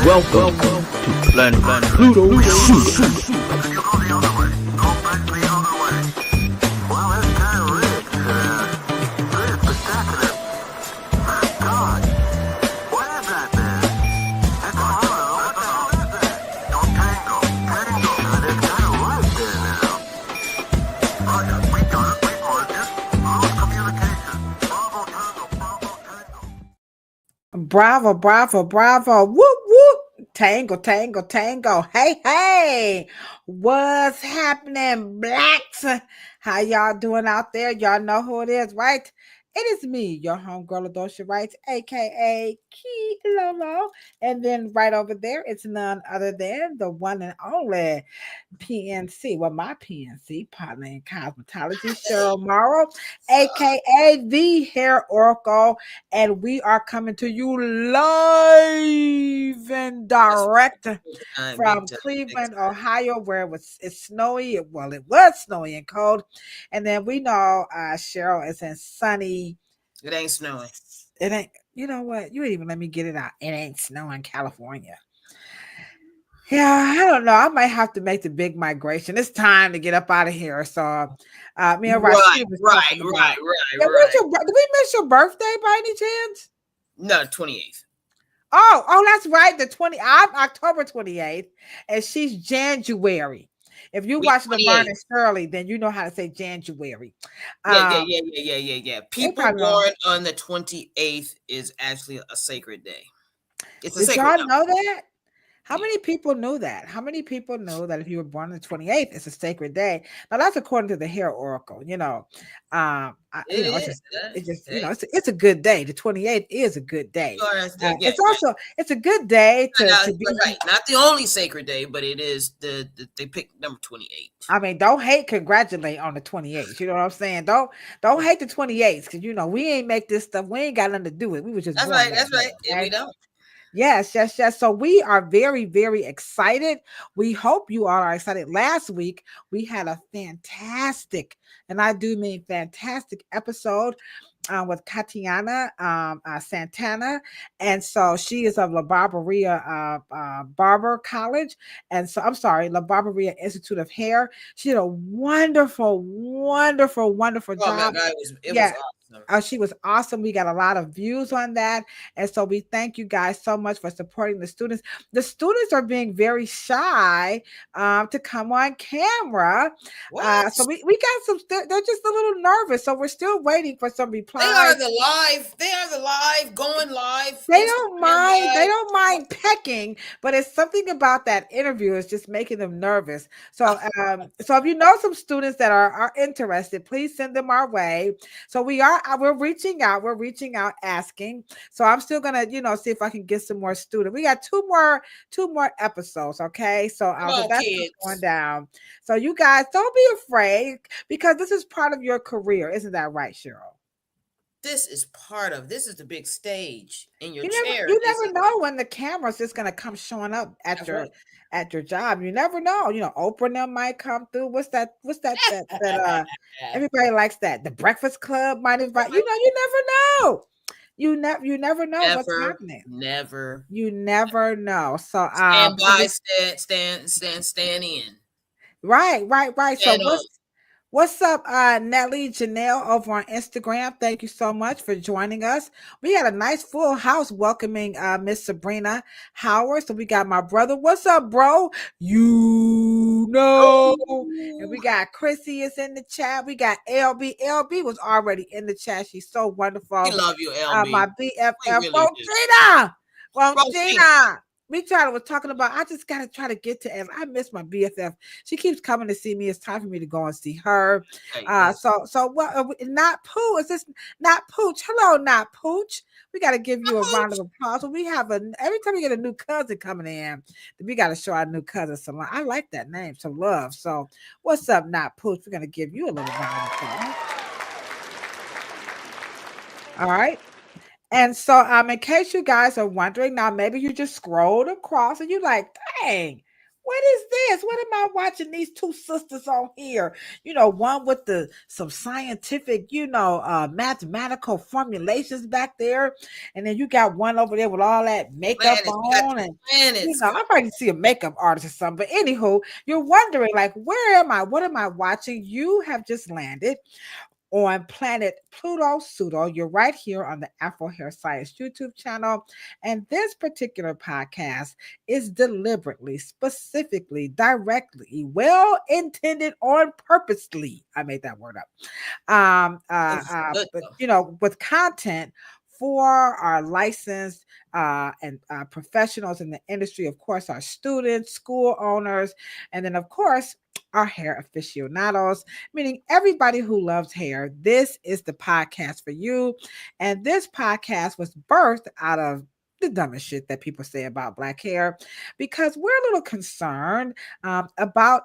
Welcome to Planet Pluto Shoot. Bravo, bravo, bravo. Whoop, whoop. Tango, tango, tango. Hey, hey. What's happening, blacks? How y'all doing out there? Y'all know who it is, right? It is me, your homegirl, Ladosha Wright, a.k.a. Lolo. And then right over there, it's none other than the one and only PNC. Well, my PNC partner in cosmetology, Cheryl Morrow, aka the Hair Oracle, and we are coming to you live and direct from Cleveland, Ohio, where it's snowy. It was snowy and cold, and then we know Cheryl is in sunny. It ain't snowing. It ain't. You know what? You ain't even let me get it out. It ain't snowing in California. Yeah, I don't know. I might have to make the big migration. It's time to get up out of here. So, me and Rashid was talking about. Right. Did we miss your birthday by any chance? No, 28th. Oh, that's right. I'm October 28th, and she's January. If you watch Laverne and Shirley, then you know how to say January. Yeah. People born on the 28th is actually a sacred day. It's a Did sacred y'all know that? How many people knew that? How many people know that if you were born on the 28th, it's a sacred day? Now that's according to the Hair Oracle. It's a good day. The 28th is a good day. It's a good day to be not the only sacred day, but it is they picked number 28. I mean, don't hate, congratulate on the 28th. You know what I'm saying? Don't hate the 28th because we ain't make this stuff. We ain't got nothing to do with it. We was just that's right. Yeah, we don't. Yes. So we are very, very excited. We hope you all are excited. Last week, we had a fantastic, and I do mean fantastic episode with Katiana Santana. And so she is of La Barberia Barber College. And so, I'm sorry, La Barberia Institute of Hair. She did a wonderful, wonderful, wonderful job. It was awesome. She was awesome. We got a lot of views on that. And so we thank you guys so much for supporting the students. The students are being very shy to come on camera. So we got some, they're just a little nervous. So we're still waiting for some replies. They are the live, going live. They don't mind pecking, but it's something about that interview is just making them nervous. So if you know some students that are interested, please send them our way. So we're reaching out asking. So I'm still gonna, see if I can get some more students. We got two more episodes. Okay. So that's going down. So you guys don't be afraid because this is part of your career. Isn't that right, Cheryl? This is the big stage in your chair. You never know when the camera's just gonna come showing up at your job. You never know. Oprah and them might come through. What's that everybody likes that. The Breakfast Club might invite. You never know. You never know what's happening. You never know. So stand by, stand in. Right. So what's up, Nelly Janelle over on Instagram? Thank you so much for joining us. We had a nice full house welcoming Miss Sabrina Howard. So we got my brother. What's up, bro? And we got Chrissy is in the chat. We got LB. LB was already in the chat. She's so wonderful. We love you, LB. My BFF, Gina. We was talking about, I just got to try to get to Ed. I miss my BFF. She keeps coming to see me. It's time for me to go and see her. So what? Not Pooh. Is this Not Pooch? Hello, Not Pooch. We got to give you a round of applause. We have every time we get a new cousin coming in, we got to show our new cousin some love. I like that name, some love. So what's up, Not Pooch? We're going to give you a little round of applause. All right. And so in case you guys are wondering, now maybe you just scrolled across and you're like, dang, what is this? What am I watching these two sisters on here? One with some scientific, mathematical formulations back there, and then you got one over there with all that makeup on, and I might see a makeup artist or something. But anywho, you're wondering like, where am I? What am I watching? You have just landed on planet Pluto Pseudo. You're right here on the Afro Hair Science YouTube channel. And this particular podcast is deliberately, specifically, directly, well intended on purposely. I made that word up. But with content for our licensed and professionals in the industry, of course, our students, school owners, and then, of course, our hair aficionados, meaning everybody who loves hair. This is the podcast for you. And this podcast was birthed out of the dumbest shit that people say about Black hair, because we're a little concerned about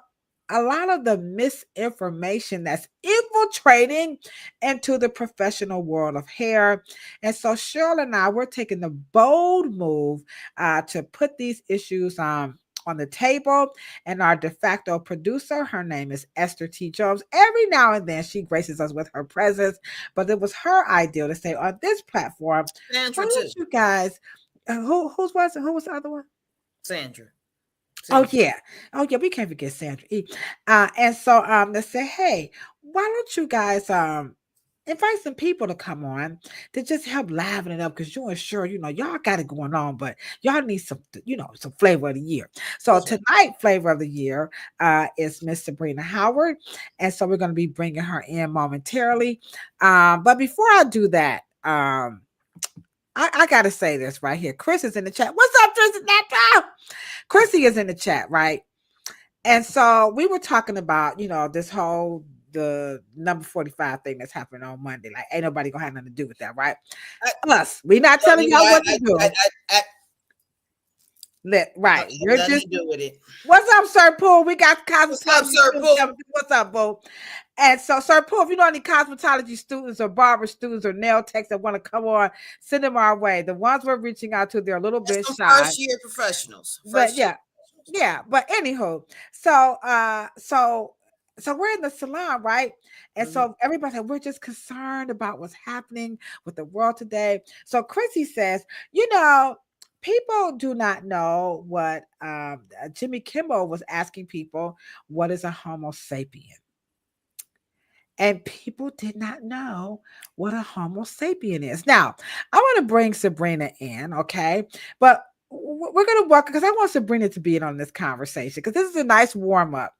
a lot of the misinformation that's infiltrating into the professional world of hair. And so Cheryl and I, we're taking the bold move to put these issues on the table. And our de facto producer, her name is Esther T. Jones. Every now and then she graces us with her presence, but it was her idea to say on this platform, Sandra, why don't you guys, who was the other one? Sandra. Oh yeah, we can't forget Sandra E. And so they say, hey, why don't you guys invite some people to come on to just help liven it up, because you and sure, y'all got it going on, but y'all need some, some flavor of the year. So tonight, flavor of the year is Miss Sabrina Howard, and so we're going to be bringing her in momentarily. But before I do that, I gotta say this right here. Chris is in the chat. What's up, Tristan? Chrissy is in the chat, right? And so we were talking about, this whole the number 45 thing that's happening on Monday. Like, ain't nobody gonna have nothing to do with that, right? Us, we're not telling y'all what to do. Right, you're just do with it. What's up, Sir Poole? We got cosmetology. What's up, Sir Poole? What's up, Boo? And so, Sir Poole, if you know any cosmetology students or barber students or nail techs that want to come on, send them our way. The ones we're reaching out to, they're a little bit shy. First year professionals. But yeah. But anywho, so we're in the salon, right? And so everybody, we're just concerned about what's happening with the world today. So Chrissy says, people do not know what Jimmy Kimmel was asking people, what is a Homo sapien? And people did not know what a Homo sapien is. Now, I want to bring Sabrina in, okay? But we're going to work, because I want Sabrina to be in on this conversation, because this is a nice warm-up.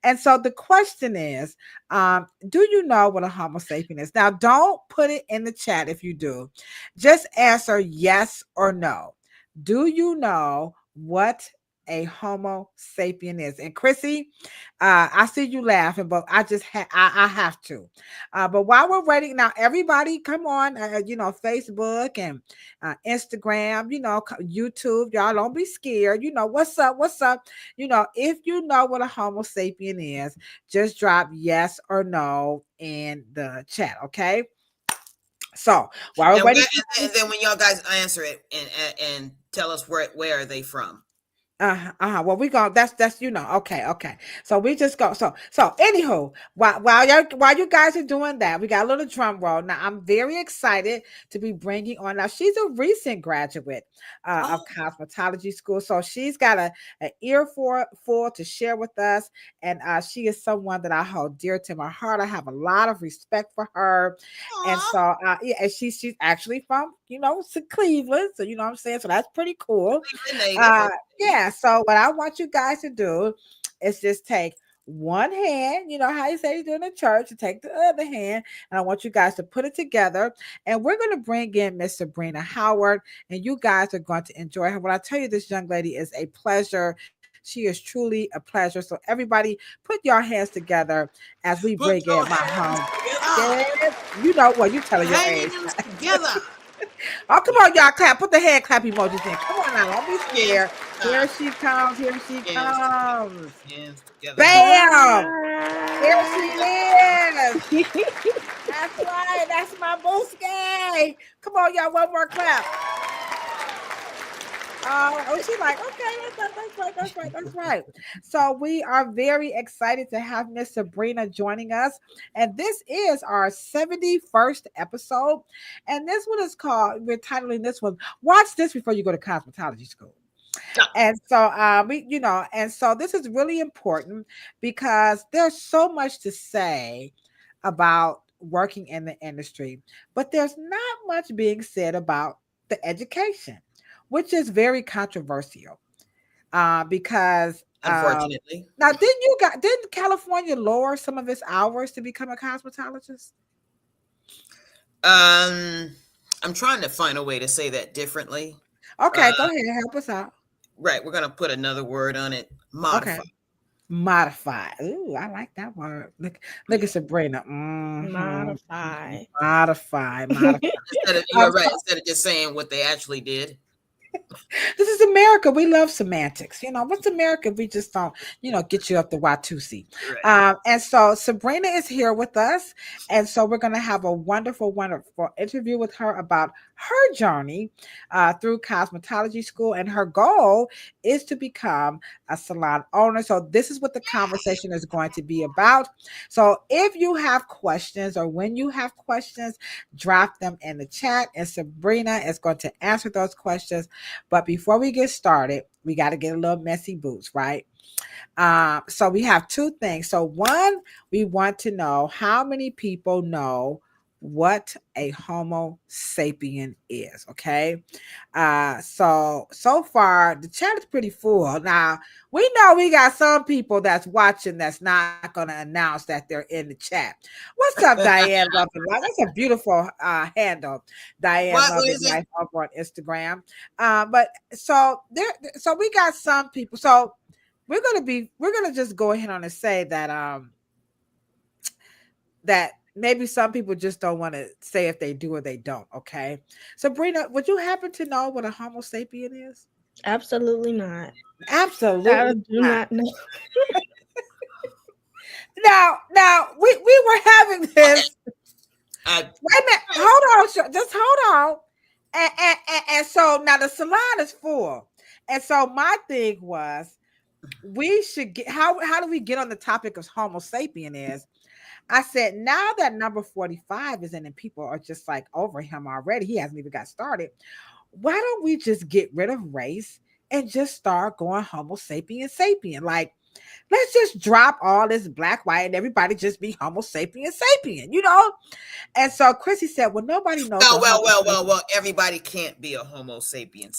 And so the question is, do you know what a Homo sapien is? Now, don't put it in the chat if you do. Just answer yes or no. Do you know what a Homo sapien is? And Chrissy, I see you laughing, but I just I have to. But while we're waiting, now everybody, come on, Facebook and Instagram, YouTube, y'all don't be scared. What's up? If you know what a Homo sapien is, just drop yes or no in the chat, okay? So while we're waiting, and then when y'all guys answer it and tell us where are they from. Well, we go. That's okay. So we just go. So anywho, while you guys are doing that, we got a little drum roll. Now I'm very excited to be bringing on. Now she's a recent graduate of cosmetology school, so she's got an earful to share with us, and she is someone that I hold dear to my heart. I have a lot of respect for her, and so and she's actually from Cleveland, so you know what I'm saying. So that's pretty cool. Yeah, so what I want you guys to do is just take one hand, how you say you do in the church, and take the other hand, and I want you guys to put it together, and we're going to bring in Miss Sabrina Howard, and you guys are going to enjoy her. When I tell you, this young lady is a pleasure. She is truly a pleasure. So everybody, put your hands together as we bring in my home. You know what? You telling your age. Together. Oh, come on, y'all, clap. Put the hand clap emojis in. Come on now, don't be scared. Here she comes. Bam! Here she is. That's right. That's my booski. Come on, y'all. One more clap. She's like, okay, that's right. So we are very excited to have Miss Sabrina joining us. And this is our 71st episode. And this one is called, we're titling this one, Watch This Before You Go to Cosmetology School. And so and so this is really important because there's so much to say about working in the industry, but there's not much being said about the education, which is very controversial. Because Unfortunately. now didn't California lower some of its hours to become a cosmetologist? I'm trying to find a way to say that differently. Okay, go ahead, help us out. Right, we're gonna put another word on it. Modify. Okay. Modify. Ooh, I like that word. Look at Sabrina. Modify. Modify. You're right. Instead of just saying what they actually did. This is America. We love semantics. What's America? We just don't, get you up the Watusi. Right. And so Sabrina is here with us. And so we're going to have a wonderful, wonderful interview with her about her journey through cosmetology school. And her goal is to become a salon owner. So this is what the conversation is going to be about. So if you have questions or when you have questions, drop them in the chat and Sabrina is going to answer those questions. But before we get started, we got to get a little messy boots, right? So we have two things. So one, we want to know how many people know what a Homo sapien is. Okay. So far the chat is pretty full. Now we know we got some people that's watching that's not going to announce that they're in the chat. What's up, Diane Love and Life? That's a beautiful handle, Diane Love and Life over on Instagram. But so we got some people. So we're gonna just go ahead on and say that that maybe some people just don't want to say if they do or they don't. Okay, Sabrina, would you happen to know what a Homo sapien is? Absolutely not. Absolutely, I do not know. Now we were having this. Wait a minute, hold on, just hold on. And so now the salon is full, and so my thing was we should get how do we get on the topic of Homo sapien is I said now that number 45 is in and people are just like over him already, he hasn't even got started. Why don't we just get rid of race and just start going Homo sapien? Like, let's just drop all this black, white, and everybody just be Homo sapien. And so Chrissy said, well, nobody knows. Well, everybody can't be a Homo sapien.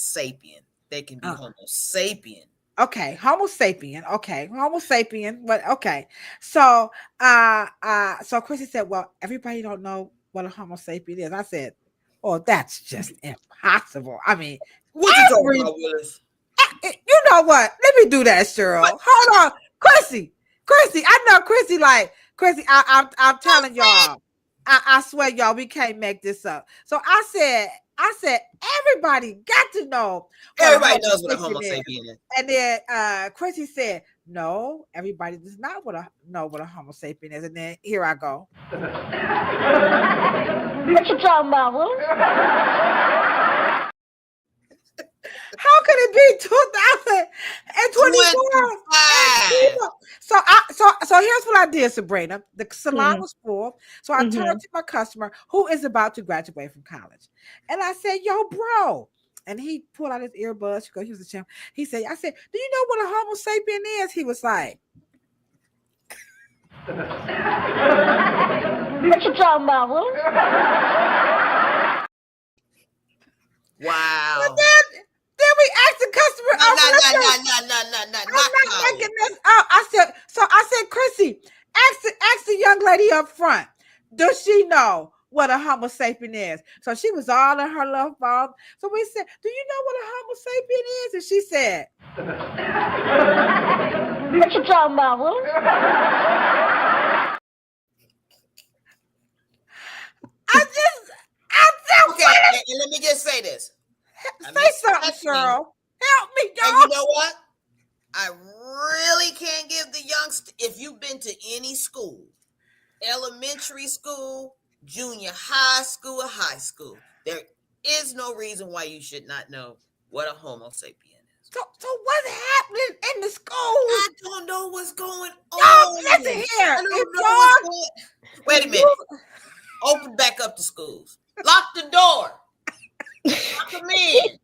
They can be Homo sapien. Okay, Homo sapien. Okay, Homo sapien. But okay, so so Chrissy said, well, everybody don't know what a Homo sapien is. I said, oh, that's just impossible. I mean, what you talking about, Willis? You know what? Let me do that, Cheryl. Hold on, Chrissy. I know Chrissy. Like Chrissy, I'm telling y'all. I swear, y'all, we can't make this up. So I said, everybody got to know. Everybody knows what a Homo sapien is. And then Chrissy said, no, everybody does not know what a Homo sapien is. And then here I go. What you talking about, Will? How could it be 2024? So here's what I did, Sabrina. The salon was full. So I turned to my customer who is about to graduate from college. And I said, yo, bro. And he pulled out his earbuds. He was a champ. I said, do you know what a Homo sapien is? He was like, what you talking about, Will? Wow. Then we asked the customer. No, I'm not making this up. I said, Chrissy, ask the young lady up front. Does she know what a Homo sapien is? So she was all in her love phone. So we said, do you know what a Homo sapien is? And she said, what you talking about, Will? Okay, and let me just say this. Say something, Cheryl. Help me, y'all. And you know what? I really can't give the youngster, if you've been to any school, elementary school, junior high school, or high school, there is no reason why you should not know what a Homo sapien is. So what's happening in the schools? I don't know what's going Y'all, on. listen here. I don't know what's going. Wait a minute. Open back up the schools. Lock the door. Lock them in.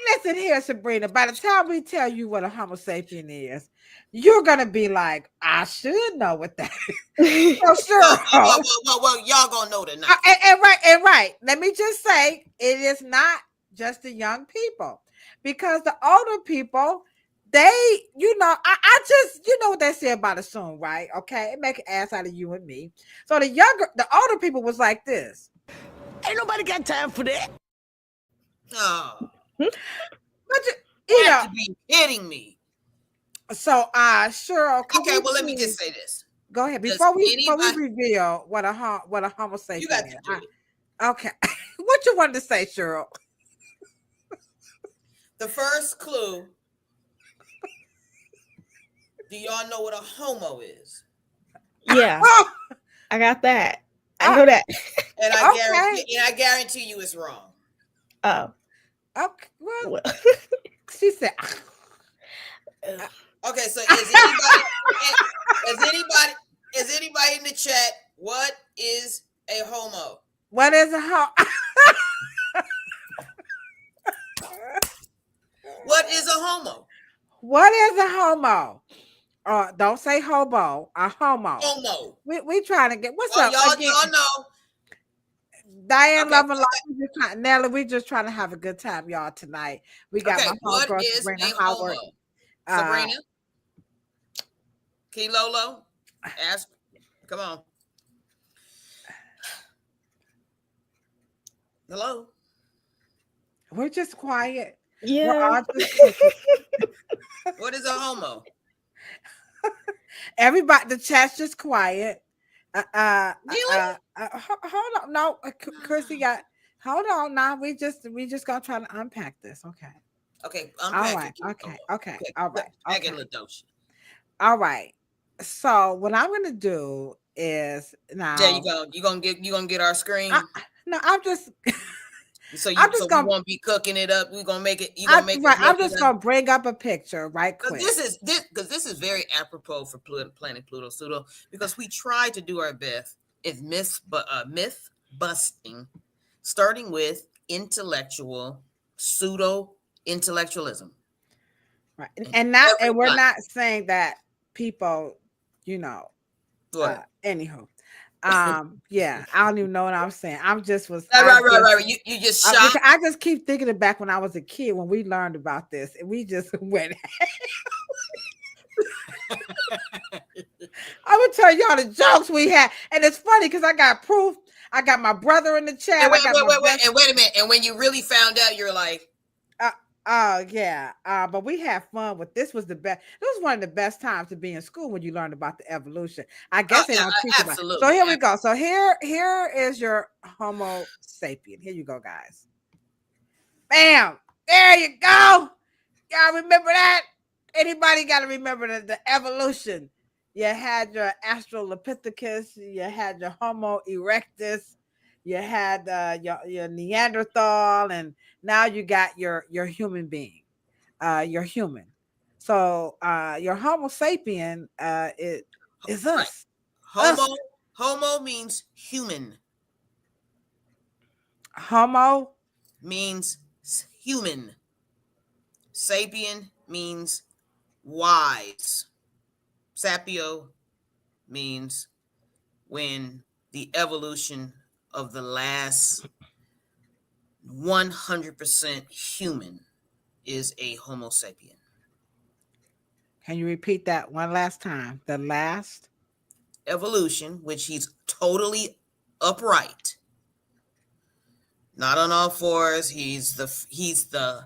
Listen here, Sabrina. By the time we tell you what a Homo sapien is, you're gonna be like, I should know what that is. So sure. Well, y'all gonna know tonight. And right. Let me just say, it is not just the young people, because the older people, they, I just, what they say about it soon, right? Okay, it make an ass out of you and me. So the older people was like this. Ain't nobody got time for that. Oh, But you have to be kidding me. So, Cheryl. Okay, well, let me just say this. Go ahead before we reveal what a Homo sapien you got to is. do it. Okay, what you wanted to say, Cheryl? The first clue. Do y'all know what a homo is? Yeah, I got that. I know that. And I guarantee you it's wrong. Oh, okay. Well, she said. Okay, so is anybody in the chat? What is a homo? What is a homo? What is a homo? What is a homo? Don't say hobo. A homo. Homo. We trying to get what's up? Y'all know. Diane, love and life. Nelly, we just trying to have a good time, y'all, tonight. We got my homegirl Sabrina Howard. Sabrina, Kilolo, ask. Come on. Hello. We're just quiet. yeah. What is a homo? Everybody, the chat's just quiet. Really? Hold on. No, Chrissy got. Hold on. Now we just gonna try to unpack this. Okay. Okay. All right. Okay. All right. Okay. Ladosha. All right. So what I'm gonna do is now. There you go. You gonna get our screen. I'm just. So we won't be cooking it up. We're gonna make it. I'm just gonna bring up a picture right quick. This is very apropos for Planet Pluto Pseudo, because we try to do our best in myth busting, starting with intellectual pseudo intellectualism. Right, and we're not saying that people, anywho. Yeah, I don't even know what I'm saying. I'm just was right. You just shocked. I just keep thinking of back when I was a kid when we learned about this, and we just went. I would tell y'all the jokes we had, and it's funny because I got proof. I got my brother in the chat. And wait a minute. And when you really found out, you're like, yeah. But we had fun with this. Was the best. This was one of the best times to be in school when you learned about the evolution. I guess they don't teach about it. So here we go. So here is your Homo sapien. Here you go, guys. Bam. There you go. Y'all remember that? Anybody got to remember the evolution? You had your Australopithecus. You had your Homo erectus. You had your Neanderthal, and now you got your human being, your human. So your Homo sapien is us. Homo means human. Homo means human. Sapien means wise. Sapio means when the evolution of the last 100% human is a Homo sapien. Can you repeat that one last time? The last evolution, which he's totally upright, not on all fours. He's the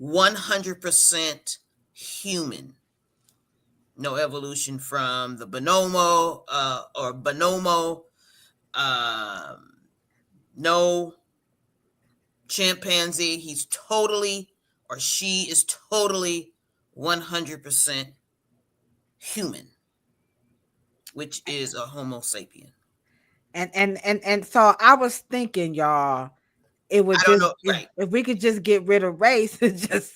100% human. No evolution from the bonomo or bonomo. No chimpanzee. He's totally, or she is totally 100% human, which is a Homo sapien. And so I was thinking, y'all, it would I don't just know. Right. if we could just get rid of race, it's just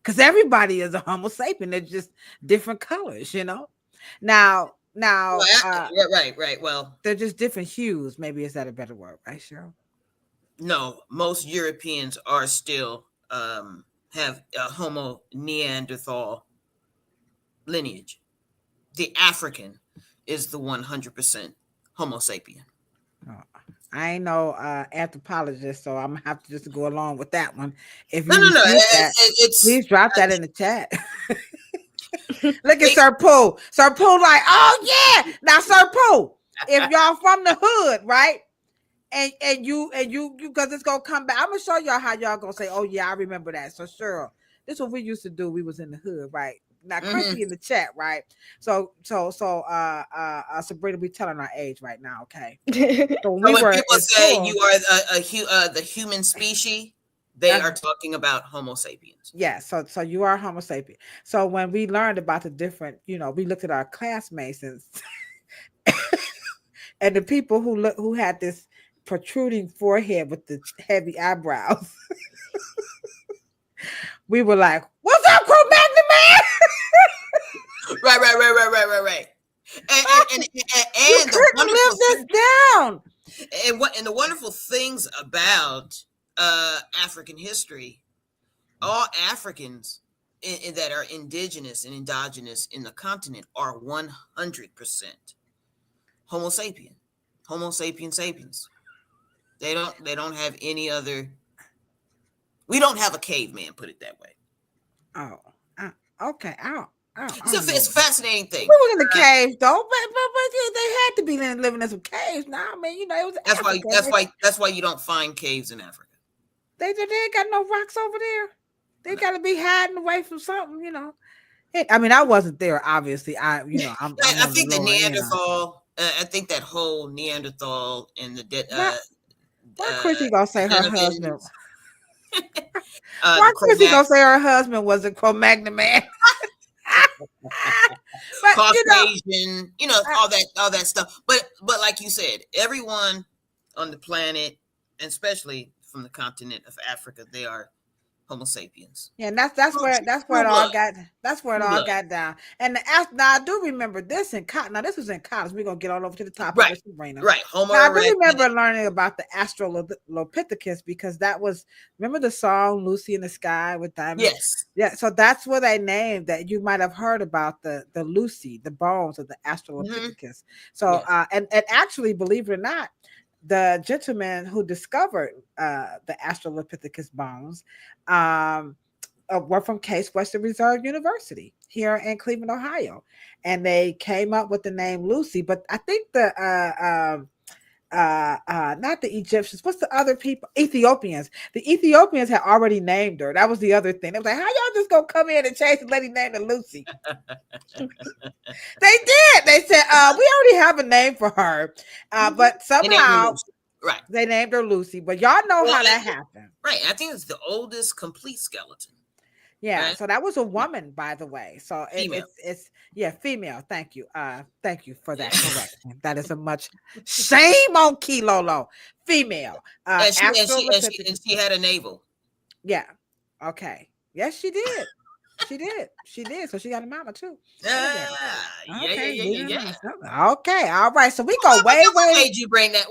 because everybody is a Homo sapien. They're just different colors, you know. Now, Well, right. Well, they're just different hues. Maybe is that a better word, right, Cheryl? no, most Europeans are still have a Homo Neanderthal lineage. The African is the 100% Homo sapien. Oh, I ain't no anthropologist, so I'm gonna have to just go along with that one. If No, you no, no. refute that, It's please drop that in the chat. Look at they, Sir Pooh. Sir Pooh, like, oh yeah. Now, Sir Pooh, if y'all from the hood, right? And you because it's gonna come back. I'm gonna show y'all how y'all gonna say, oh yeah, I remember that. So sure, this is what we used to do. We was in the hood, right? Now Chrissy in the chat, right? So Sabrina, we telling our age right now, okay? So when so we when were people in say school, you are the human species, they are talking about Homo sapiens. yeah, so you are Homo sapien. So when we learned about the different, we looked at our classmates and the people who had this protruding forehead with the heavy eyebrows. We were like, "What's up, Cro-Magnon man?" Right. And You the couldn't wonderful live this down. and the wonderful things about African history, all Africans that are indigenous and endogenous in the continent are 100% Homo sapien, Homo sapien sapiens. They don't have any other. We don't have a caveman, put it that way. Okay. It's a fascinating thing. We were in the caves though, but they had to be living in some caves. Now, I mean, it was Africa. That's why you don't find caves in Africa. They ain't got no rocks over there. They got to be hiding away from something, I mean, I wasn't there, obviously. I'm I on think the the lower end. Neanderthal. I think that whole Neanderthal and the Why Chrissy gonna say her husband? Why the Chrissy gonna Cro-Mags, say her husband was a Cro-Magnon man? But Caucasian, all that stuff. But like you said, everyone on the planet, and especially from the continent of Africa, they are Homo sapiens. yeah, and that's where it all got down. And now I do remember this in college. Now this was in college. We're gonna get all over to the topic with Sabrina. Right. Homo now I do erectus. remember learning about the Australopithecus because that was, remember the song Lucy in the Sky with Diamond? Yes. Yeah, so that's what they named that. You might have heard about the Lucy, the bones of the Australopithecus. Mm-hmm. So and actually, believe it or not, the gentleman who discovered the Australopithecus bones were from Case Western Reserve University here in Cleveland, Ohio, and they came up with the name Lucy. But I think not the Egyptians, what's the other people? Ethiopians. The Ethiopians had already named her. That was the other thing. They was like, how y'all just gonna come in and change the lady name to Lucy? They did. They said, we already have a name for her. But somehow they named her Lucy. But y'all know how that happened. Right. I think it's the oldest complete skeleton. Yeah, right? So that was a woman, by the way. So female. It's female. Thank you. Thank you for that correction. That is a much shame on Kilolo. Female. And she had a navel. Yeah. Okay. Yes, she did. She did. So she got a mama too. Yeah. Okay. All right. So we go way. What made you bring that?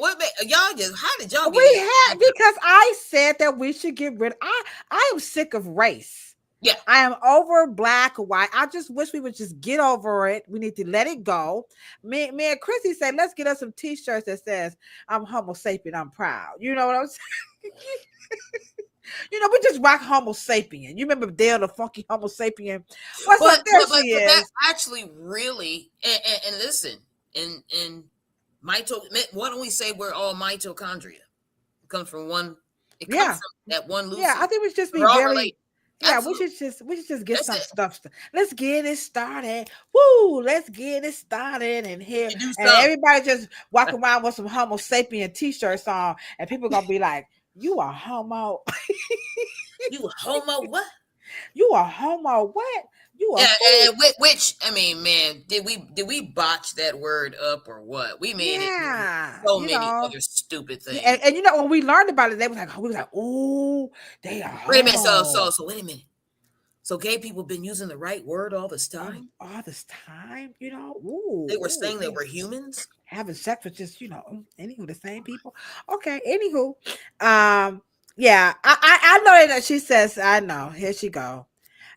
Y'all just? How did y'all? Because I said that we should get rid. I am sick of race. Yeah, I am over black, white. I just wish we would just get over it. We need to let it go. Me and Chrissy said, let's get us some t-shirts that says, I'm Homo sapien, I'm proud. You know what I'm saying? We just rock Homo sapien. You remember Dale, the funky Homo sapien? But that's actually really, and listen, in why don't we say we're all mitochondria? It comes from one, comes from that one Lucy. Yeah, I think we should just be very related. Yeah, absolutely. we should just get some stuff. Let's get it started. Woo! Let's get it started and here. And everybody just walk around with some Homo sapien t-shirts on, and people gonna be like, "You are homo." You a homo what? You a homo? What? You a Yeah, who? and which I mean, man, did we botch that word up or what? We made it mean Yeah, so you many know. other stupid Yeah, things. and you know when we learned about it, they was like, we was like, oh, they are Wait a minute, so so homo. so wait a minute. So gay people been using the right word all this time? All this time, They were ooh, saying they were humans? having sex with just anywho the same people. Okay, anywho, yeah, I know that she says I know. Here she go.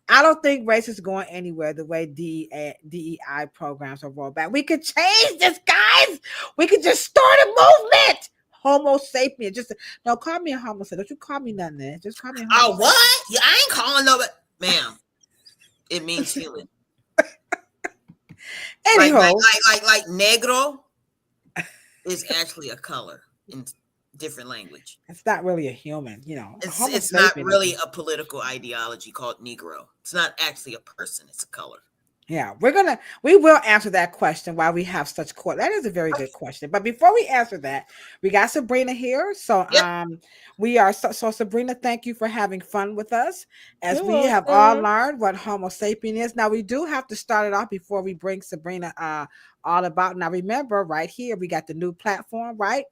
I don't think race is going anywhere the way DEI programs are rolled back. We could change this, guys. We could just start a movement. Homo sapien. Just don't call me a homo sapien. Don't you call me nothing there. Just call me a homo Oh, sapien. what? Yeah, I ain't calling nobody. Ma'am, it means human. Like like Anyhow, like like like negro is actually a color in different language. it's not really a human. It's Homo it's not sapien is. really a political ideology called Negro. It's not actually a person, it's a color. Yeah, we will answer that question why we have such court. That is a very good question. But before we answer that, we got Sabrina here. So Yep. we are so Sabrina, thank you for having fun with us as You're we have all welcome. learned what Homo sapien is. Now we do have to start it off before we bring Sabrina all about. Now remember, right here we got the new platform, right?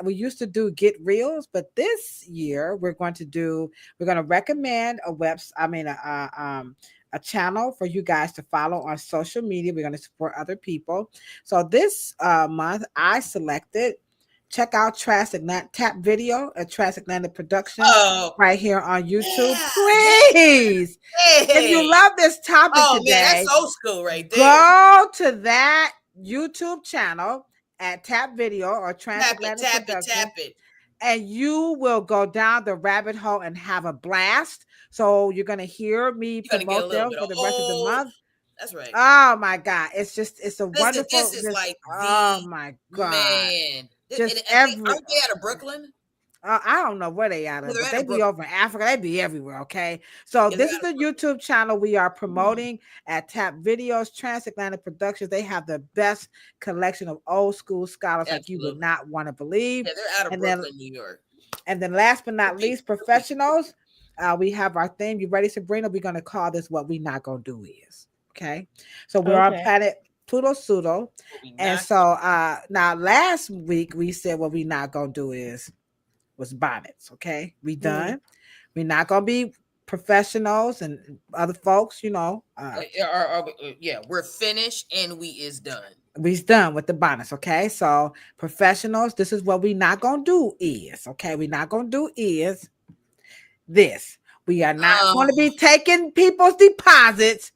We used to do Get Reels, but this year we're going to recommend a channel for you guys to follow on social media. We're going to support other people. So this month, I selected check out Transatlantic Tap Video at Transatlantic Productions Oh, right here on YouTube. yeah. Please, if you Hey. love this topic Oh man, today, that's old school right there. go to that YouTube channel at Tap Video or Tap it, Transatlantic tap it, tap Productions it. and you will go down the rabbit hole and have a blast. So you're going to hear me You're gonna get a promote little them bit for of the rest of the old. month. That's right. Oh my God. It's a This wonderful, is just, like oh the my God. man. And Just they every, aren't they out of Brooklyn? I don't know where they out Well, of, they're but out they of be Brooklyn. over in Africa. They be everywhere. Okay. So Yeah, they're this is out of the Brooklyn. YouTube channel we are promoting at Tap Videos, Transatlantic Productions. They have the best collection of old school scholars like you would Absolutely. not want to believe. Yeah, they're out of And then Brooklyn, New York. last but Good not people. least, Good people. professionals. We have our theme. You ready, Sabrina? We're going to call this what we not going to do is. Okay. So we're on Okay. planet Pluto Pseudo. What we And not so gonna now last week we said what we not going to do was bonnets. Okay. We Mm. done. We're not going to be professionals and other folks, yeah, we're finished and we is done. we's done with the bonnets. Okay. So professionals, this is what we not going to do is, okay. We not going to do is this. We are not Oh going to be taking people's deposits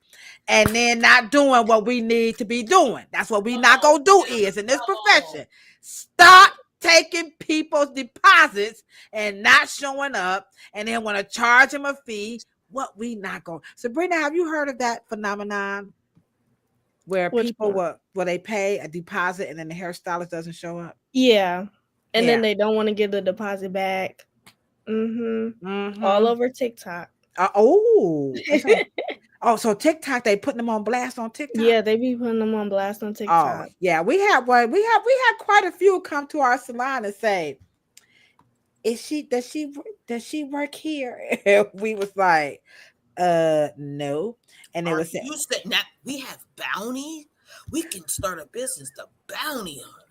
and then not doing what we need to be doing. That's what we not going to do is in this no. profession. Stop taking people's deposits and not showing up and then want to charge them a fee. What we not going. Sabrina, have you heard of that phenomenon where Which people one? will they pay a deposit and then the hairstylist doesn't show up? Yeah. And Yeah. then they don't want to give the deposit back. Mm-hmm. All Mm-hmm. over TikTok. So TikTok, they putting them on blast on TikTok. Yeah, they be putting them on blast on Oh TikTok. yeah, we have one. We had quite a few come to our salon and say, "Is she? Does she work here?" And we was like, no." And they Are was saying, you saying that we have bounty? We can start a business, the bounty hunter.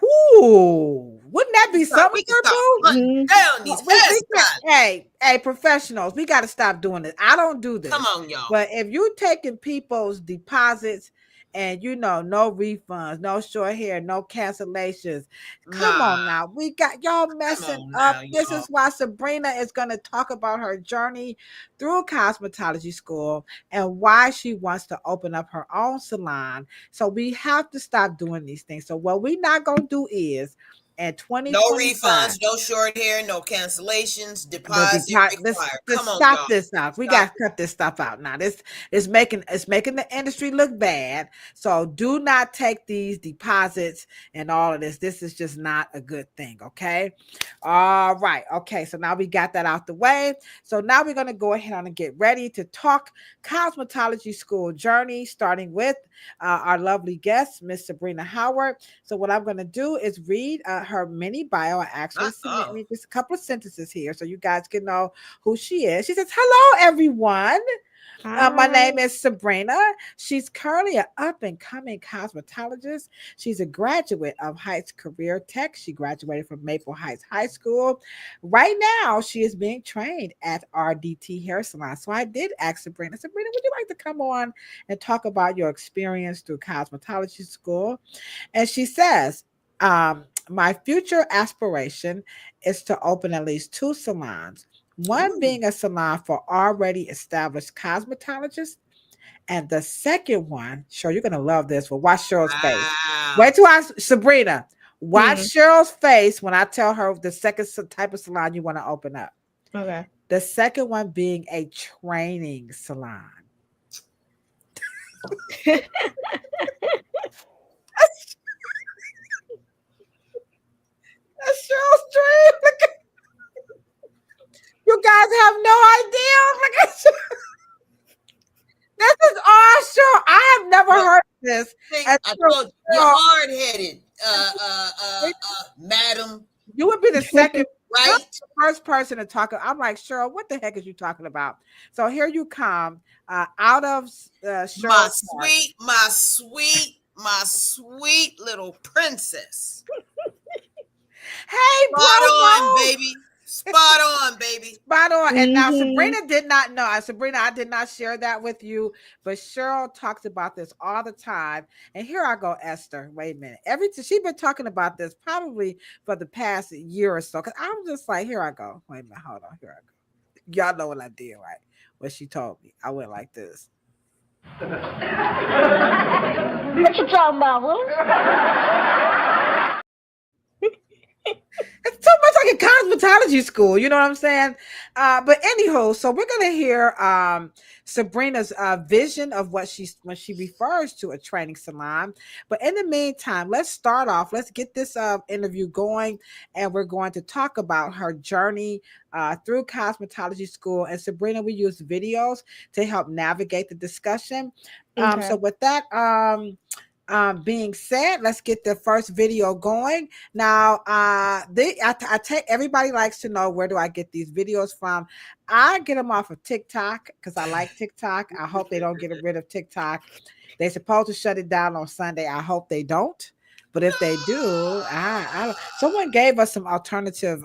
"Whoo, wouldn't that be something We can to start do?" hunting Mm-hmm. down these Well, we can't. hairstylists. Hey, professionals, we got to stop doing this. I don't do Come this, on, y'all. but if you taking people's deposits and no refunds, no short hair, no cancellations, come Nah, on now. We got y'all come messing on up. now, This y'all. is why Sabrina is going to talk about her journey through cosmetology school and why she wants to open up her own salon. So we have to stop doing these things. So what we not going to do is in No 2025. refunds, no short hair, no cancellations, The deposit depart this required. Come just on, stop y'all. this now. We Stop got to it. cut this stuff out now. This is making the industry look bad. So do not take these deposits and all of this. This is just not a good thing. Okay. All right. Okay. So now we got that out the way. So now we're gonna go ahead and get ready to talk cosmetology school journey, starting with our lovely guest, Miss Sabrina Howard. So what I'm gonna do is read her mini bio. I actually submit Uh-oh. me just a couple of sentences here so you guys can know who she is. She says, "Hello, everyone. My name is Sabrina. She's currently an up-and-coming cosmetologist. She's a graduate of Heights Career Tech. She graduated from Maple Heights High School. Right now, she is being trained at RDT Hair Salon." So I did ask Sabrina, would you like to come on and talk about your experience through cosmetology school? And she says, my future aspiration is to open at least 2 salons, one Ooh. being a salon for already established cosmetologists, and the second one, sure, you're going to love this. Well, watch Cheryl's face. Wow. Wait till Sabrina, watch Cheryl's face when I tell her the second type of salon you want to open up. Okay. The second one being a training salon. That's Cheryl's dream. You guys have no idea. Look at this is all Cheryl. I have never heard of this. I told you're hard-headed, madam. You would be the second, right? The first person to talk. I'm like, Cheryl, what the heck is you talking about? So here you come, out of Cheryl. My sweet little princess. Hey, Spot on, baby. Spot on, baby. Spot on. And now Sabrina did not know. Sabrina, I did not share that with you, but Cheryl talks about this all the time. And here I go, Esther. Wait a minute. She's been talking about this probably for the past year or so. Cause I'm just like, here I go. Wait a minute. Hold on. Here I go. Y'all know what I did, right? What she told me. I went like this. What you talking about, It's too much like a cosmetology school, you know what I'm saying? But anywho, so we're gonna hear Sabrina's vision of when she refers to a training salon. But in the meantime, let's start off. Let's get this interview going, and we're going to talk about her journey through cosmetology school. And Sabrina, we use videos to help navigate the discussion. Okay. So with that, being said, let's get the first video going. Now, I take everybody likes to know, where do I get these videos from? I get them off of TikTok because I like TikTok. I hope they don't get rid of TikTok. They're supposed to shut it down on Sunday. I hope they don't. But if they do, someone gave us some alternative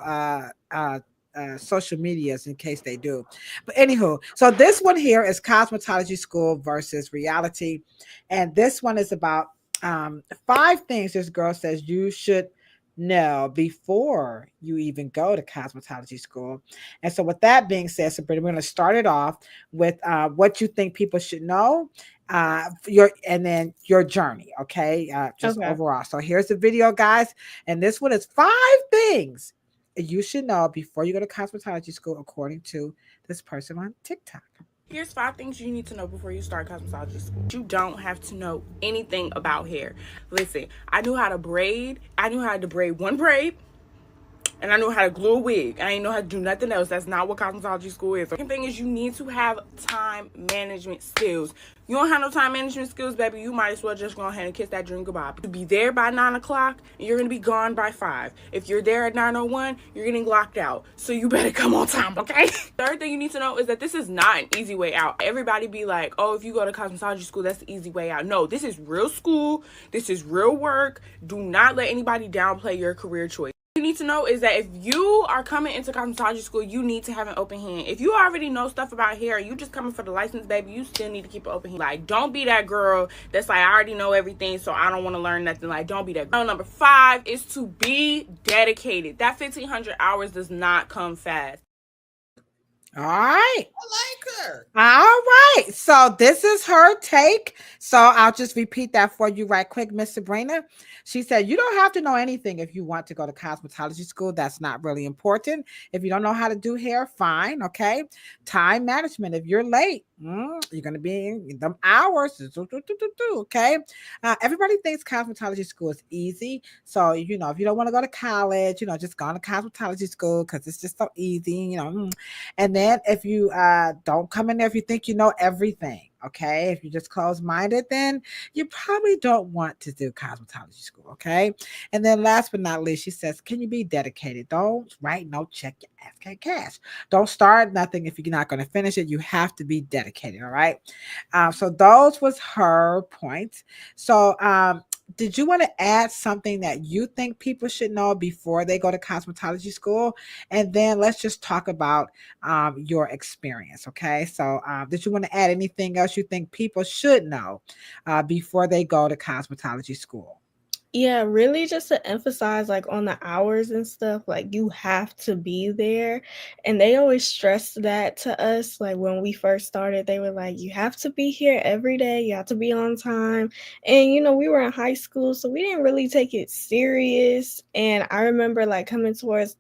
social medias in case they do. But anywho, so this one here is cosmetology school versus reality. And this one is about 5 things this girl says you should know before you even go to cosmetology school. And so with that being said, Sabrina, we're going to start it off with what you think people should know, your journey, okay? Just overall. So here's the video, guys. And this one is 5 things you should know before you go to cosmetology school, according to this person on TikTok. Here's 5 things you need to know before you start cosmetology school. You don't have to know anything about hair. Listen, I knew how to braid. I knew how to braid one braid. And I knew how to glue a wig. I didn't know how to do nothing else. That's not what cosmetology school is. The second thing is you need to have time management skills. You don't have no time management skills, baby, you might as well just go ahead and kiss that dream goodbye. You'll be there by 9 o'clock, and you're going to be gone by 5. If you're there at 9:01, you're getting locked out. So you better come on time, okay? Third thing you need to know is that this is not an easy way out. Everybody be like, oh, if you go to cosmetology school, that's the easy way out. No, this is real school. This is real work. Do not let anybody downplay your career choice. You need to know is that if you are coming into cosmetology school, you need to have an open hand. If you already know stuff about hair, you just coming for the license, baby, you still need to keep an open hand. Like, don't be that girl that's like, I already know everything, so I don't want to learn nothing. Like, don't be that girl. Number 5 is to be dedicated. That 1,500 hours does not come fast. All right. I like her. All right. So this is her take. So I'll just repeat that for you right quick, Miss Sabrina. She said, you don't have to know anything if you want to go to cosmetology school. That's not really important. If you don't know how to do hair, fine. Okay. Time management. If you're late, you're going to be in them hours. Okay. Everybody thinks cosmetology school is easy. So, if you don't want to go to college, just go to cosmetology school because it's just so easy, And then then if you don't come in there if you think you know everything, okay? If you're just closed-minded, then you probably don't want to do cosmetology school, okay? And then last but not least, she says, can you be dedicated? Don't write no check your ass can't cash. Don't start nothing if you're not going to finish it. You have to be dedicated, all right? So those was her points. So did you want to add something that you think people should know before they go to cosmetology school? And then let's just talk about your experience, okay? So did you want to add anything else you think people should know before they go to cosmetology school? Yeah, really just to emphasize like on the hours and stuff, like you have to be there. And they always stressed that to us. Like when we first started, they were like, you have to be here every day, you have to be on time. And we were in high school, so we didn't really take it serious. And I remember like coming towards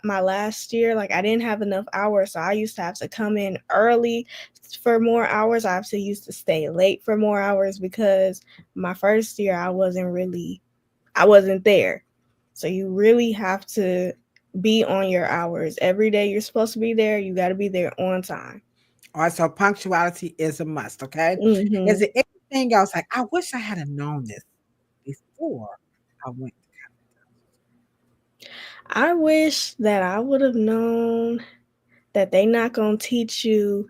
my last year, like I didn't have enough hours, so I used to have to come in early for more hours. I actually used to stay late for more hours because my first year I wasn't there. So you really have to be on your hours. Every day you're supposed to be there, you got to be there on time. All right, so punctuality is a must, okay? Is Hmm. there anything else? Like, I wish I had known this before I went. I wish that I would have known that they not going to teach you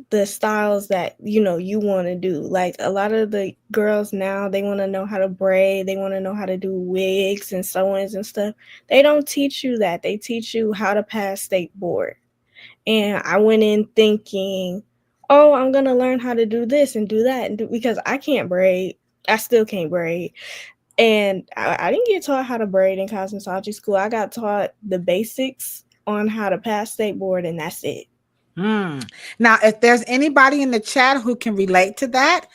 the styles that you want to do. Like a lot of the girls now, they want to know how to braid, they want to know how to do wigs and sew-ins and stuff. They don't teach you that. They teach you how to pass state board. And I went in thinking, oh, I'm gonna learn how to do this and do that, because I can't braid. I still can't braid. And I didn't get taught how to braid in cosmetology school. I got taught the basics on how to pass state board, and that's it. Now, if there's anybody in the chat who can relate to that,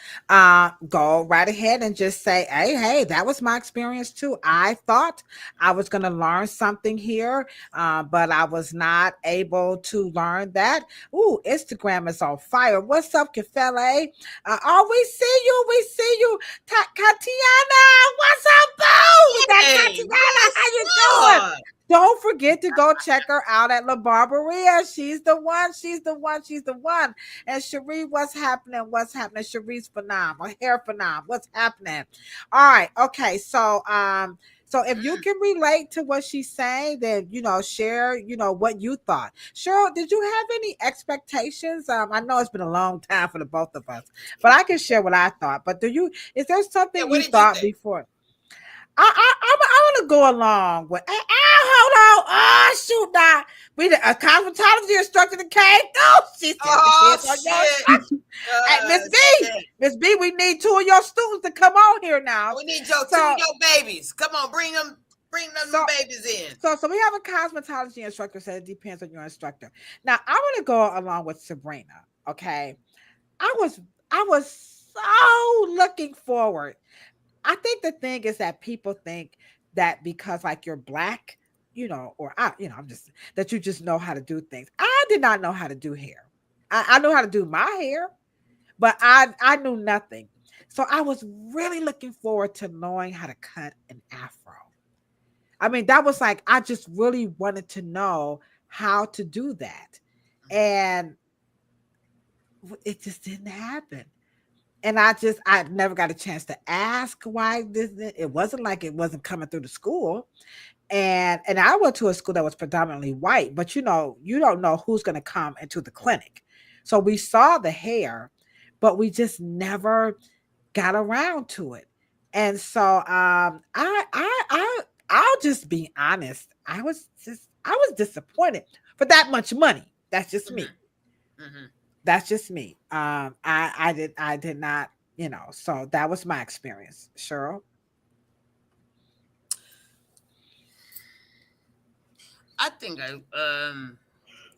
go right ahead and just say, hey, that was my experience too. I thought I was going to learn something here, but I was not able to learn that. Ooh, Instagram is on fire. What's up, Kefele? Oh, we see you. Katiana, what's up, boo? That Hey, Katiana, how you doing? what's up? Don't forget to go check her out at La Barberia. She's the one. She's the one. She's the one. And Cherie, what's happening? What's happening? Cherie's phenomenal. Hair phenomenal. What's happening? All right. Okay. So if you can relate to what she's saying, then share what you thought. Cheryl, did you have any expectations? I know it's been a long time for the both of us, but I can share what I thought. But is there something What you did you thought think? before? I want to go along with. Hold on! Oh shoot! Now a cosmetology instructor that came through. She said Oh, depends on your shit. instruction. Hey, Miss B, we need 2 of your students to come on here now. We need two of your babies. Come on, bring them babies in. So we have a cosmetology instructor. So it depends on your instructor. Now I want to go along with Sabrina. Okay, I was so looking forward. I think the thing is that people think that because like you're black, I'm just that you just know how to do things. I did not know how to do hair. I know how to do my hair, but I knew nothing. So I was really looking forward to knowing how to cut an afro. I mean, that was like I just really wanted to know how to do that. And it just didn't happen. And I never got a chance to ask why this. It wasn't like it wasn't coming through the school, and I went to a school that was predominantly white. But you don't know who's going to come into the clinic, so we saw the hair, but we just never got around to it. And so I'll just be honest. I was disappointed for that much money. That's just me. Mm-hmm. That's just me. I did not, so that was my experience. Cheryl? I think I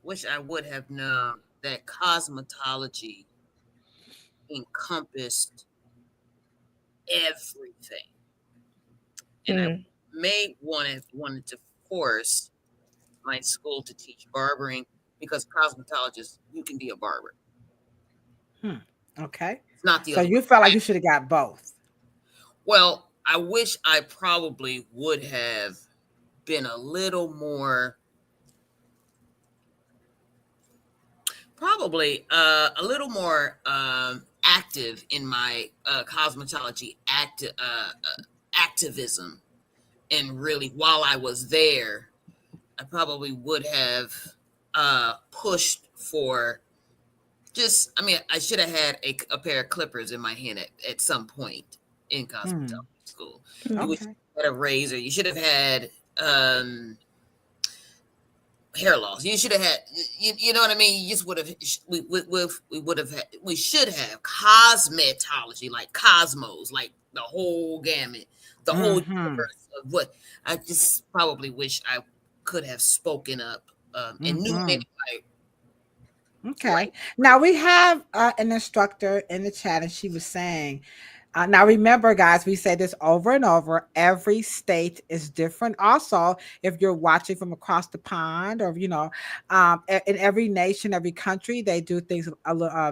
wish I would have known that cosmetology encompassed everything. And I may wanted to force my school to teach barbering because cosmetologists, you can be a barber. Okay. It's not the So other you way felt like around. you should have got both. Well, I wish I probably would have been a little more Probably a little more active in my cosmetology activism, and really while I was there, I probably would have pushed for just. I mean, I should have had a pair of clippers in my hand at some point in Hmm. cosmetology school. You would Mhm. Okay. have had a razor. You should have had hair loss. You should have had, you know what I mean? You just would have, we would have had, we should have cosmetology, like cosmos, like the whole gamut, the whole Mm-hmm. universe of what I just probably wish I could have spoken up and knew maybe Mm-hmm. my Okay. right. Now we have an instructor in the chat, and she was saying, now remember, guys, we say this over and over. Every state is different. Also, if you're watching from across the pond, or in every nation, every country, they do things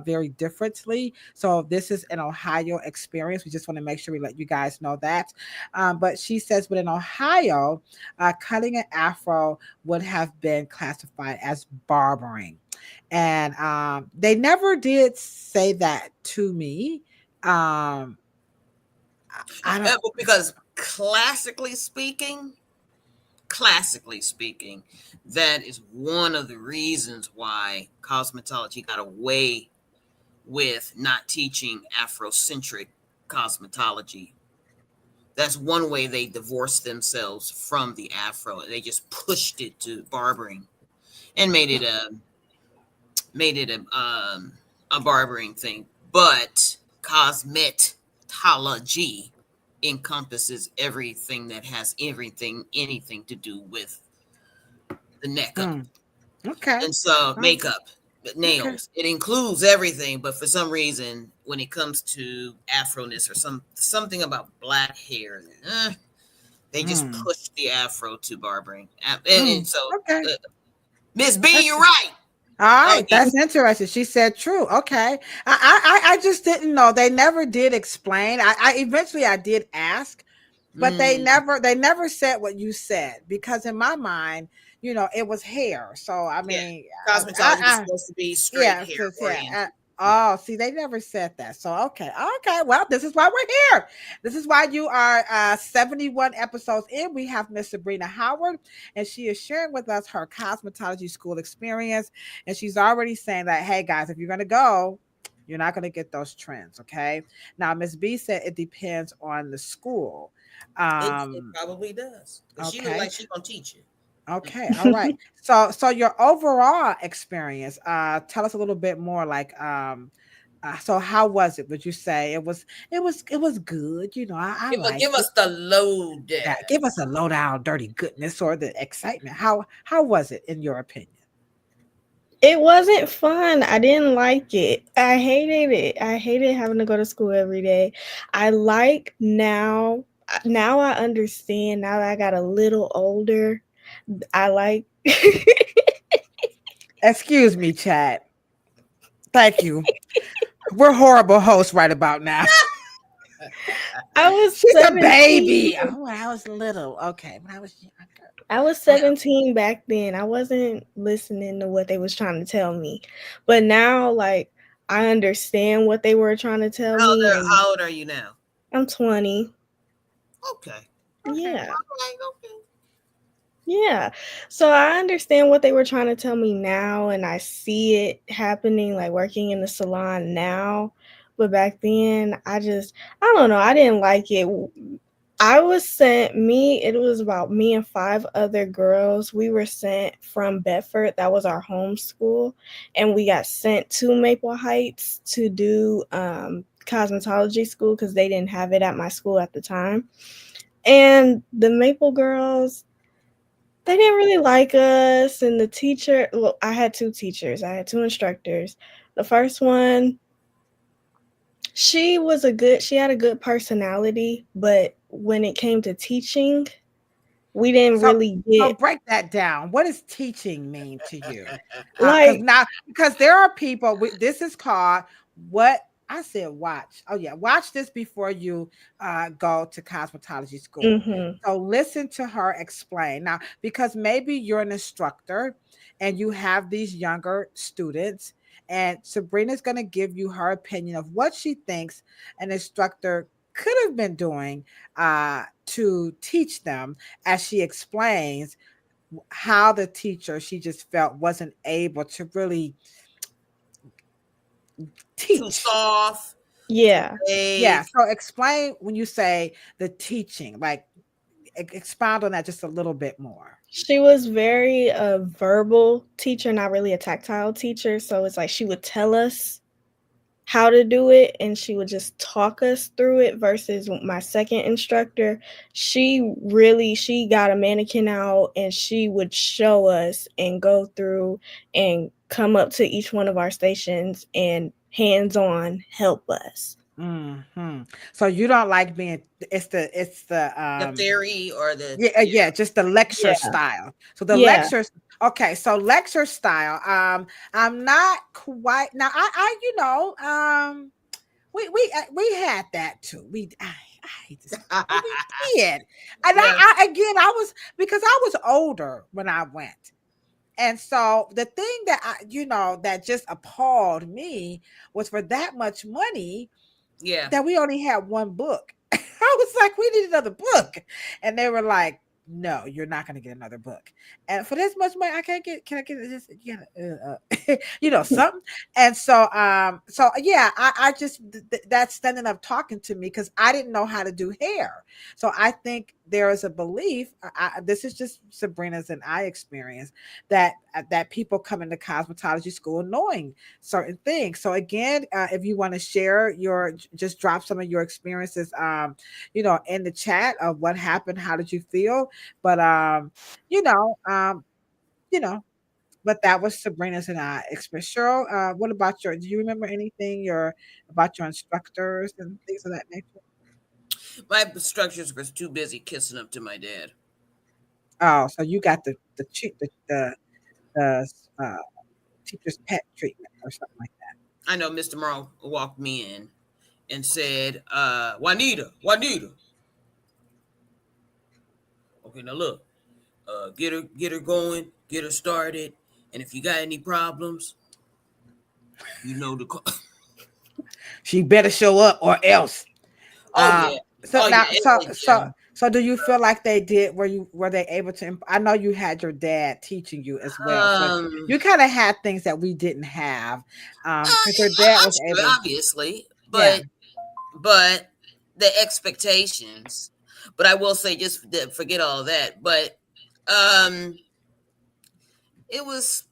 very differently. So this is an Ohio experience. We just want to make sure we let you guys know that. But she says, but in Ohio, cutting an afro would have been classified as barbering, and they never did say that to me. I don't. Because classically speaking, that is one of the reasons why cosmetology got away with not teaching Afrocentric cosmetology. That's one way they divorced themselves from the Afro. They just pushed it to barbering and made it a barbering thing. But cosmetology encompasses everything that has anything to do with the neck up. Mm, okay. And so Oh, makeup, okay. nails, it includes everything. But for some reason, when it comes to Afroness or something about black hair, they just Mm, push the Afro to barbering. And mm, so, okay. uh, Miss B, That's you're right. all Hey, right. That's interesting. She said true. Okay. I just didn't know. They never did explain. I eventually I did ask, but mm, they never said what you said, because in my mind, it was hair. So I yeah, mean, cosmetology was I supposed to be straight yeah, hair yeah. oriented. Yeah. Oh, see, they never said that. So okay, okay. Well, this is why we're here. This is why you are 71 episodes in. We have Miss Sabrina Howard, and she is sharing with us her cosmetology school experience. And she's already saying that, hey guys, if you're gonna go, you're not gonna get those trends. Okay. Now, Miss B said it depends on the school. It Um, probably does. Because she looked okay. like she gonna teach you. Okay, all right. So your overall experience, tell us a little bit more, like, so how was it? Would you say it was good? I Give liked it. us the load. Yeah, give us a lowdown, dirty goodness, or the excitement. How was it in your opinion? It wasn't fun. I didn't like it. I hated it. I hated having to go to school every day. I like now I understand now that I got a little older. I like Excuse me, Chad. Thank you. We're horrible hosts right about now. I was She's a 17. baby. Oh, when I was little. Okay, when I was younger. I was Okay. 17 back then. I wasn't listening to what they was trying to tell me. But now like I understand what they were trying to tell me and How old are you now? I'm 20. Okay. Okay. Yeah. Okay. Yeah. So I understand what they were trying to tell me now and I see it happening like working in the salon now. But back then I don't know, I didn't like it. It was about me and five other girls. We were sent from Bedford, that was our home school, and we got sent to Maple Heights to do cosmetology school because they didn't have it at my school at the time. And the Maple girls, they didn't really like us. And the teacher, well, I had two teachers, I had two instructors. The first one, she had a good personality, but when it came to teaching, we didn't So really so get break that down. What does teaching mean to you? Because like now, because there are people. This is called what I said. Watch. Oh yeah, watch this before you go to cosmetology school. mhm. So listen to her explain now, because maybe you're an instructor and you have these younger students. And Sabrina's going to give you her opinion of what she thinks an instructor could have been doing to teach them, as she explains how the teacher she just felt wasn't able to really Too teach. soft, too Yeah. Yeah. vague. So explain when you say the teaching, like expound on that just a little bit more. She was very a verbal teacher, not really a tactile teacher. So it's like she would tell us how to do it and she would just talk us through it versus my second instructor. She got a mannequin out and she would show us and go through and come up to each one of our stations and hands-on help us. Hmm. So you don't like being it's the The theory or the yeah, yeah, just the lecture Yeah. style. So the Yeah. lectures, okay. So lecture style. I'm not quite now. We had that too. I hate this, but we did. And yes. I again, I was because I was older when I went. And so the thing that that just appalled me was for that much money Yeah. that we only had one book. I was like, we need another book. And they were like, no, you're not going to get another book. And for this much money, can I get this? Something. And so yeah, I just, that's standing up talking to me because I didn't know how to do hair. So I think there is a belief, this is just Sabrina's and I experience that people come into cosmetology school knowing certain things. So again, if you want to share just drop some of your experiences, in the chat of what happened, how did you feel? But you know, um, you know, but that was Sabrina's and I experience. Cheryl, what about do you remember anything about your instructors and things of that nature? My structures were too busy kissing up to my dad. Oh, so you got the uh, teacher's pet treatment or something like that. I know Mr. Morrow walked me in and said, Juanita. Okay, now look, get her going, get her started. And if you got any problems, you know the She better show up or else. Oh yeah. So Oh now, yeah. so do you feel like they did? Were they able to? I know you had your dad teaching you as well, so Um you kind of had things that we didn't have, because your dad I'm was sure, able. obviously, Yeah. but the expectations. But I will say, just forget all that. But um, it was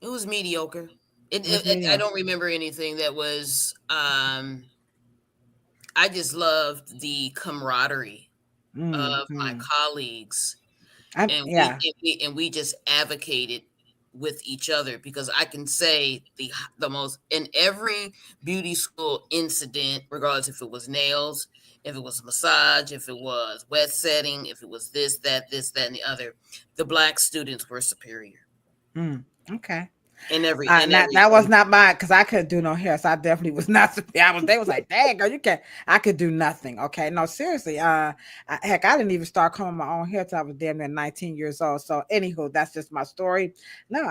it was mediocre. It was I mediocre. don't remember anything that was. I just loved the camaraderie of my Mm-hmm. colleagues, and Yeah. we just advocated with each other, because I can say the most in every beauty school incident, regardless if it was nails, if it was massage, if it was wet setting, if it was this, that, and the other, the Black students were superior Okay. in Not that was everything. not mine because I couldn't do no hair, so I definitely was not. They was like, "Dang, girl, you can't." I could do nothing. Okay, no, seriously. Heck, I didn't even start combing my own hair till I was damn near 19 years old. So, anywho, that's just my story. No,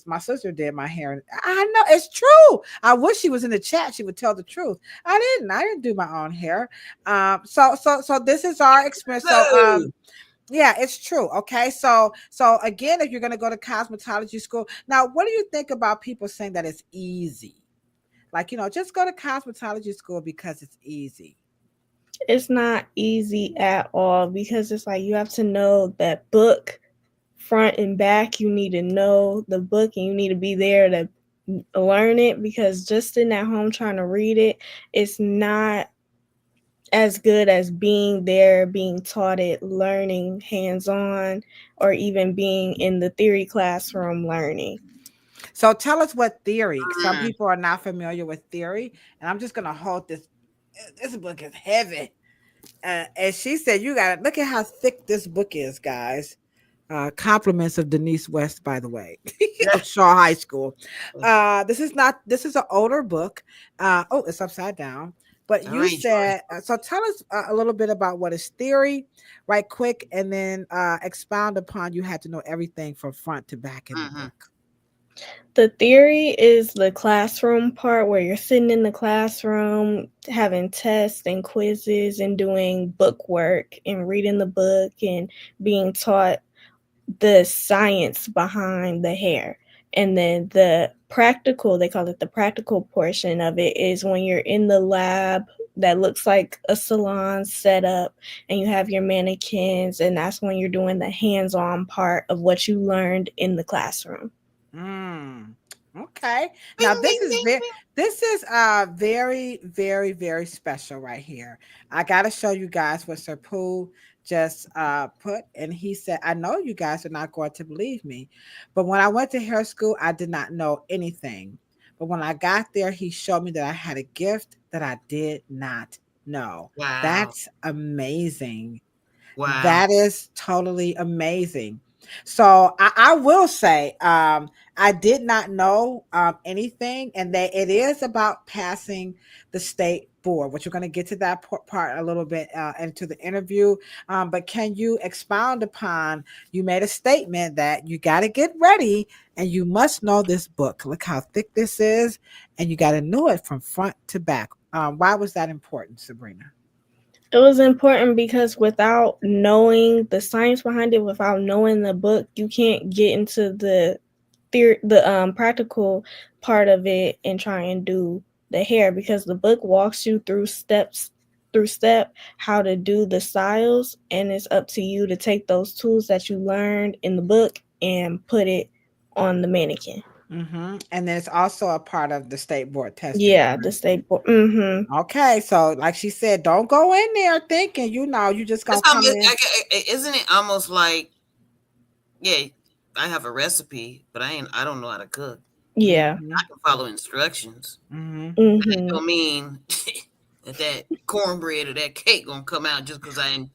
my sister did my hair. I know it's true. I wish she was in the chat. She would tell the truth. I didn't do my own hair. So this is our experience. So, No. yeah, it's true. Okay. So again, if you're going to go to cosmetology school, now, what do you think about people saying that it's easy? Like, just go to cosmetology school because it's easy. It's not easy at all because it's like you have to know that book front and back. You need to know the book and you need to be there to learn it, because just sitting at home trying to read it, it's not as good as being there, being taught it, learning hands on, or even being in the theory classroom learning. So tell us what theory. Some Mm, people are not familiar with theory, and I'm just going to hold this. This book is heavy. And she said, you got to look at how thick this book is, guys. Compliments of Denise West, by the way, yeah. of Shaw High School. This is an older book. Oh, it's upside down. But Oh, you I enjoy. said, so tell us a little bit about what is theory, right quick, and then expound upon you had to know everything from front to back in the Mhm. book. The theory is the classroom part where you're sitting in the classroom having tests and quizzes and doing book work and reading the book and being taught the science behind the hair. And then the practical, they call it the practical portion of it, is when you're in the lab that looks like a salon setup and you have your mannequins, and that's when you're doing the hands-on part of what you learned in the classroom. Mm. Okay. Now Bing, bing, bing, bing. this is very, very, very special right here. I gotta show you guys what Sir Pooh just put, and he said, I know you guys are not going to believe me, but when I went to hair school, I did not know anything. But when I got there, he showed me that I had a gift that I did not know. Wow. That's amazing. Wow. That is totally amazing. So I will say, I did not know anything, and that it is about passing the state board, which we're going to get to that part a little bit into the interview. But can you expound upon? You made a statement that you got to get ready, and you must know this book. Look how thick this is, and you got to know it from front to back. Why was that important, Sabrina? It was important because without knowing the science behind it, without knowing the book, you can't get into the practical part of it and try and do the hair, because the book walks you through step how to do the styles, and it's up to you to take those tools that you learned in the book and put it on the mannequin. And then it's also a part of the state board testing. Yeah, the state board. Mm-hmm. Okay, so like she said, don't go in there thinking you just It's gonna come almost, in. isn't it almost like, yeah, I have a recipe, but I don't know how to cook. Yeah. Hmm. I can follow instructions. Hmm. That Mm-hmm. don't mean that cornbread or that cake gonna come out just because I didn't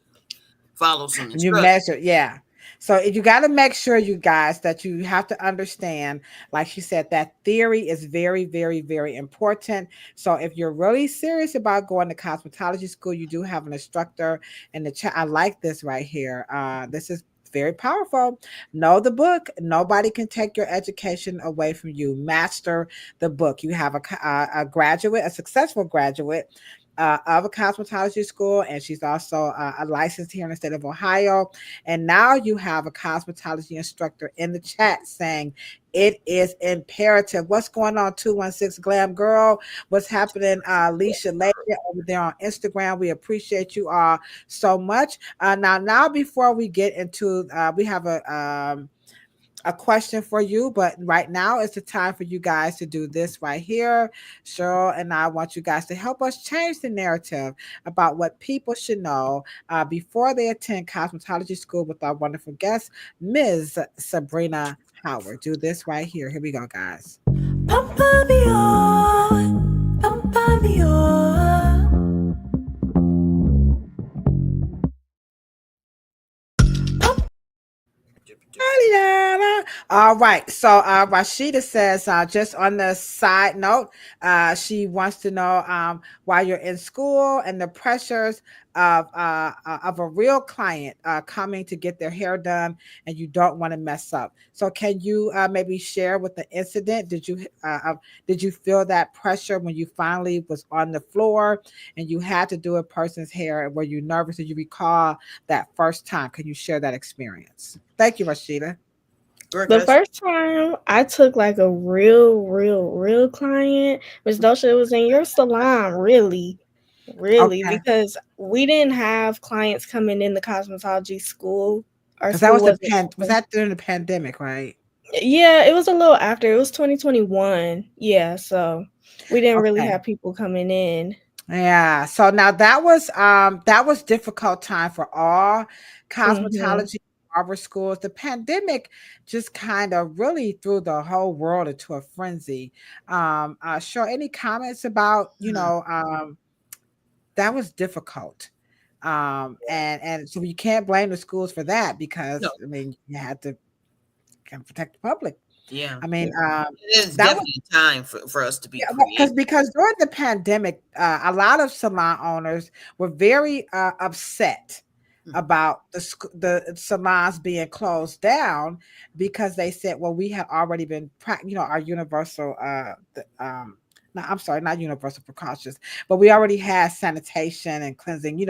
follow some You instructions. measure, yeah. So you got to make sure, you guys, that you have to understand, like she said, that theory is very, very, very important. So if you're really serious about going to cosmetology school, you do have an instructor in the chat. I like this right here. This is very powerful. Know the book. Nobody can take your education away from you. Master the book. You have a graduate, a successful graduate of a cosmetology school, and she's also a licensed here in the state of Ohio. And now you have a cosmetology instructor in the chat saying it is imperative. What's going on, 216 Glam Girl? What's happening, Alicia Lady over there on Instagram? We appreciate you all so much. Now, before we get into, we have a question for you, but right now is the time for you guys to do this right here. Cheryl and I want you guys to help us change the narrative about what people should know before they attend cosmetology school with our wonderful guest, Ms. Sabrina Howard. Do this right here. Here we go, guys. Papa me on, papa me on. All right. So Rashida says, just on the side note, she wants to know why you're in school and the pressures of a real client coming to get their hair done, and you don't want to mess up. So can you maybe share with the incident? Did you feel that pressure when you finally was on the floor and you had to do a person's hair? Were you nervous? Did you recall that first time? Can you share that experience? Thank you, Rashida. The first time I took like a real client, Miss Dosha, was in your salon, really, Okay. because we didn't have clients coming in the cosmetology school. Our Because that school was wasn't was open. that during the pandemic, right? Yeah, it was a little after. It was 2021. Yeah, so we didn't really Okay. have people coming in. Yeah. So now that was difficult time for all Hmm. cosmetology barber schools. The pandemic just kind of really threw the whole world into a frenzy. Sure. Any comments about, that was difficult. And so you can't blame the schools for that, No, because I mean you had to kind of protect the public. yeah, I mean, it is that was. definitely time for us to be Yeah, creative. because during the pandemic, a lot of salon owners were very upset about the salons being closed down because they said, well, we had already been, our universal, no, I'm sorry, not universal precautions, but we already had sanitation and cleansing,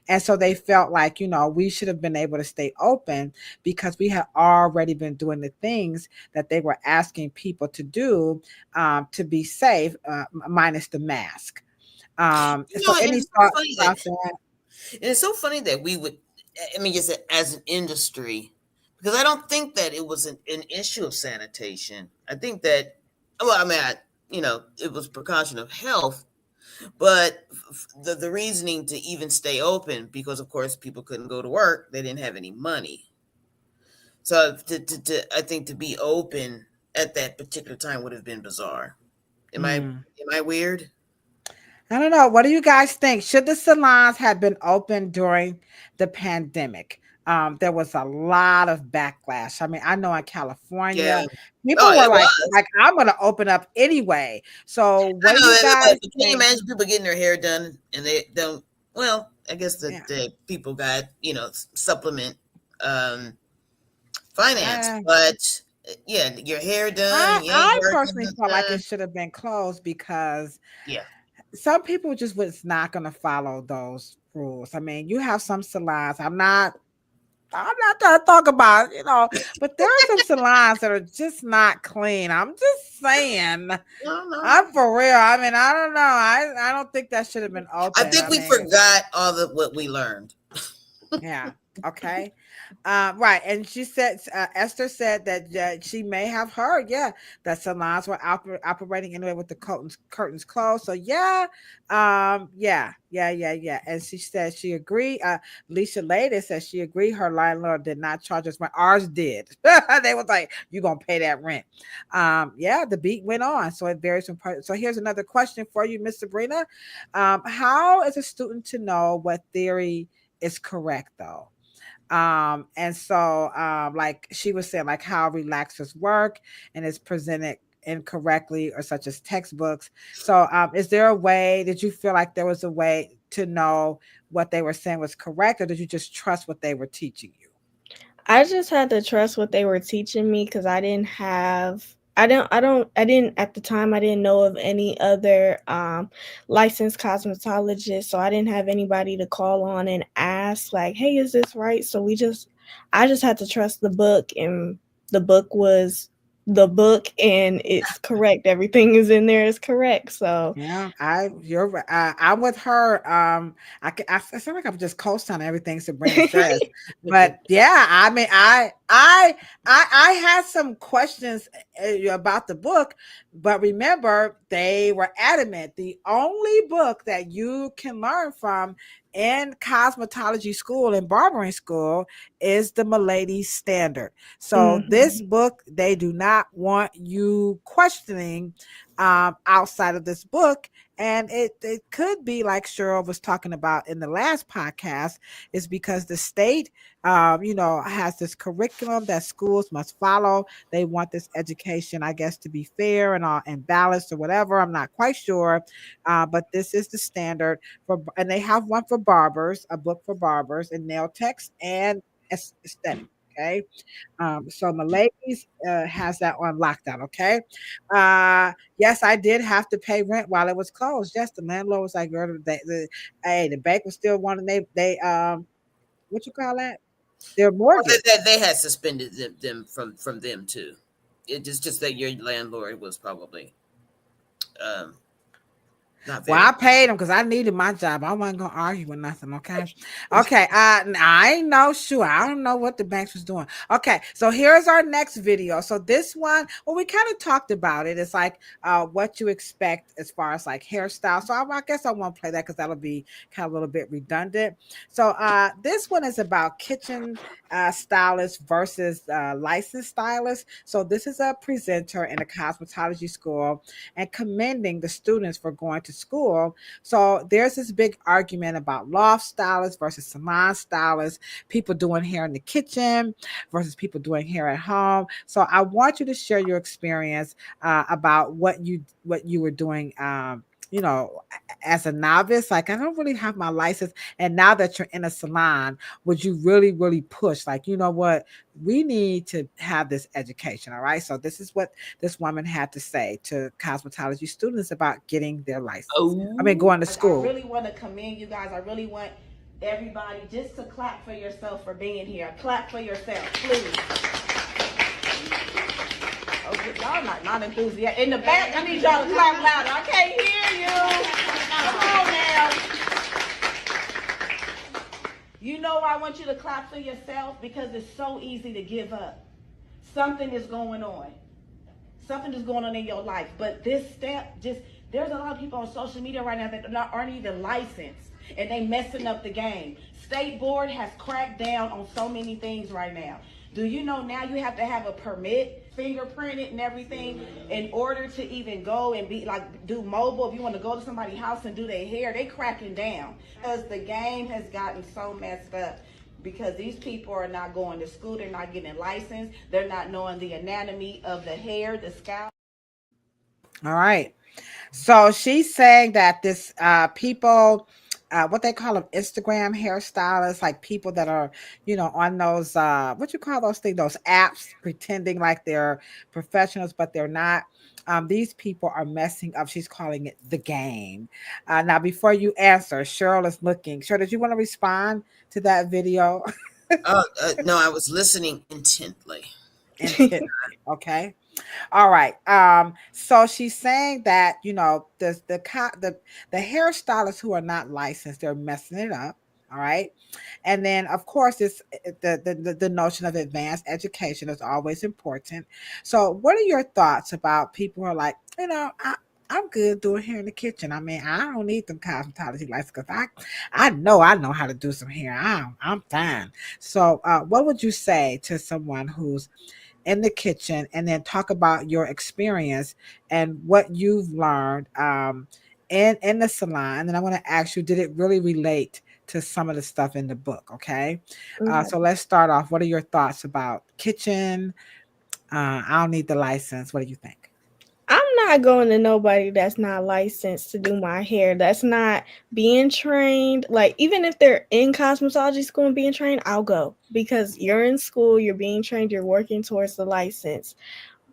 and so they felt like, we should have been able to stay open because we had already been doing the things that they were asking people to do to be safe, minus the mask. So And any it's so thoughts funny that about that? we would, I mean, just as an industry, because I don't think that it was an issue of sanitation. I think that, well, I mean, it was precaution of health, but the reasoning to even stay open, because of course people couldn't go to work, they didn't have any money. So I think to be open at that particular time would have been bizarre. Hmm. Am I weird? I don't know. What do you guys think? Should the salons have been open during the pandemic? There was a lot of backlash. I mean, I know in Yeah. California, people Oh, were it was. like, I'm going to open up anyway. So, I what do know, you guys but can you think? imagine people getting their hair done and they don't? Well, I guess Yeah, the people got supplement um, finance, I, but yeah, your hair done I, and you ain't I personally working. felt like it should have been closed because Yeah, some people just was not going to follow those rules. I mean, you have some salons. I'm not trying to talk about, but there are some salons that are just not clean. I'm just saying. no, no. I'm for real. I mean, I don't know. I don't think that should have been I open. think I we mean, forgot all of what we learned. yeah. Okay. Right. And she said, Esther said that she may have heard, yeah, that salons were operating anyway with the curtains closed. So yeah, yeah. And she said she agreed. Leisha later said she agreed her landlord did not charge us rent. Ours did. They was like, "You gonna pay that rent?" Yeah. The beat went on, so it varies from part. So here's another question for you, Miss Sabrina. How is a student to know what theory is correct though? And so like she was saying, like how relaxers work and is presented incorrectly or such as textbooks. So is there a way, did you feel like there was a way to know what they were saying was correct, or did you just trust what they were teaching you? I just had to trust what they were teaching me because I didn't at the time I didn't know of any other licensed cosmetologists, so I didn't have anybody to call on and ask like, "Hey, is this right?" I just had to trust the book, and the book was the book, and it's correct. Everything is in there is correct. So Yeah, you're right. I'm with her. I feel like I'm just co-signing everything Sabrina says, but yeah, I mean, I had some questions about the book, but remember, they were adamant. The only book that you can learn from in cosmetology school and barbering school is the Milady Standard. So this mhm. book, they do not want you questioning outside of this book. And it could be like Cheryl was talking about in the last podcast, is because the state, has this curriculum that schools must follow. They want this education, I guess, to be fair and balanced or whatever. I'm not quite sure, but this is the standard and they have one for barbers, a book for barbers and nail techs and aesthetic. Okay. So Malays has that on lockdown. Okay. Yes, I did have to pay rent while it was closed. Yes, the landlord was like, "Girl, hey, the bank was still wanting what you call that? Their Well, mortgage." they had suspended them from them too. It just that your landlord was probably um, not Well, I very. paid him because I needed my job. I wasn't gonna argue with nothing. Okay. Okay. I ain't no sure. I don't know what the banks was doing. Okay. So here's our next video. So this one, well, we kind of talked about it. It's like what you expect as far as like hairstyle. So I guess I won't play that because that'll be kind of a little bit redundant. So this one is about kitchen stylist versus licensed stylist. So this is a presenter in a cosmetology school and commending the students for going to school. So there's this big argument about loft stylists versus salon stylists, people doing hair in the kitchen versus people doing hair at home. So I want you to share your experience about what you were doing. you know, as a novice, like I don't really have my license. And now that you're in a salon, would you really push, like, you know what, we need to have this education? All right. So this is what this woman had to say to cosmetology students about getting their license. I mean, Oh, going to I school. really want to commend you guys. I really want everybody just to clap for yourself for being here. Clap for yourself, please. Okay, y'all not enthusiastic. In the back, I need y'all to clap louder. I can't hear you. Come on now. You know why I want you to clap for yourself? Because it's so easy to give up. Something is going on. Something is going on in your life. But this step, there's a lot of people on social media right now that aren't even licensed, and they messing up the game. State board has cracked down on so many things right now. Do you know now you have to have a permit, fingerprinted and everything, in order to even go and be like do mobile? If you want to go to somebody's house and do their hair, they cracking down because the game has gotten so messed up. Because these people are not going to school, they're not getting licensed, they're not knowing the anatomy of the hair, the scalp. All right. So she's saying that this people, what they call them, Instagram hairstylists, like people that are, you know, on those what you call those things, those apps, pretending like they're professionals, but they're not. These people are messing up. She's calling it the game. Now, before you answer, Cheryl is looking. Cheryl, did you want to respond to that video? no, I was listening intently. Intently, okay. All right. So she's saying that, you know, the hairstylists who are not licensed, they're messing it up. All right. And then of course it's the notion of advanced education is always important. So what are your thoughts about people who are like, you know, I'm good doing hair in the kitchen. I mean, I don't need them cosmetology license because I know how to do some hair. I'm fine. So what would you say to someone who's in the kitchen, and then talk about your experience and what you've learned in the salon? And then I want to ask you, did it really relate to some of the stuff in the book? Okay. Okay. So let's start off. What are your thoughts about kitchen? I don't need the license. What do you think? I'm not going to nobody that's not licensed to do my hair. That's not being trained. Like, even if they're in cosmetology school and being trained, I'll go because you're in school, you're being trained, you're working towards the license.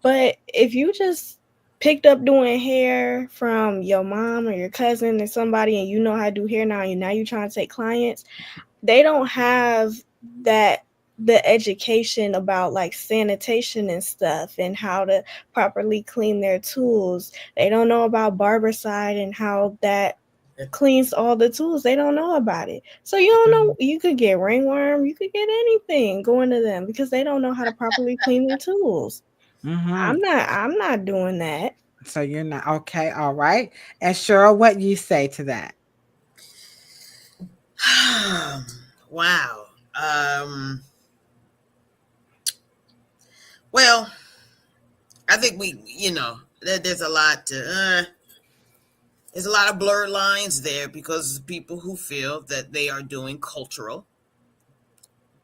But if you just picked up doing hair from your mom or your cousin or somebody and you know how to do hair now, and now you're trying to take clients, they don't have that the education about like sanitation and stuff and how to properly clean their tools. They don't know about barbicide and how that cleans all the tools. They don't know about it. So you don't know, you could get ringworm, you could get anything going to them because they don't know how to properly clean their tools. Mm-hmm. I'm not doing that. So you're not okay. All right. And Cheryl, what you say to that? Wow. Well, I think there's a lot there's a lot of blurred lines there because people who feel that they are doing cultural.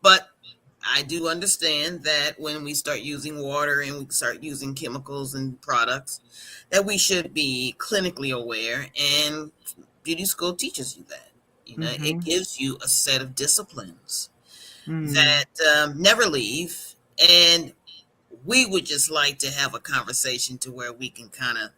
But I do understand that when we start using water and we start using chemicals and products, that we should be clinically aware, and beauty school teaches you that. It gives you a set of disciplines that never leave. And we would just like to have a conversation to where we can kind of,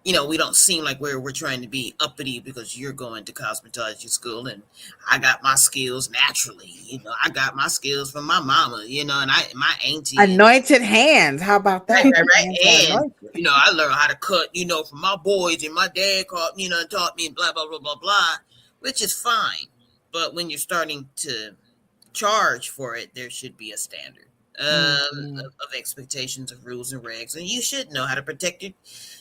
we don't seem like we're trying to be uppity because you're going to cosmetology school and I got my skills naturally. I got my skills from my mama, and my auntie. Anointed hands. How about that? Right. And, I learned how to cut, from my boys, and my dad taught me blah, blah, blah, blah, blah, which is fine. But when you're starting to charge for it, there should be a standard of expectations, of rules and regs, and you should know how to protect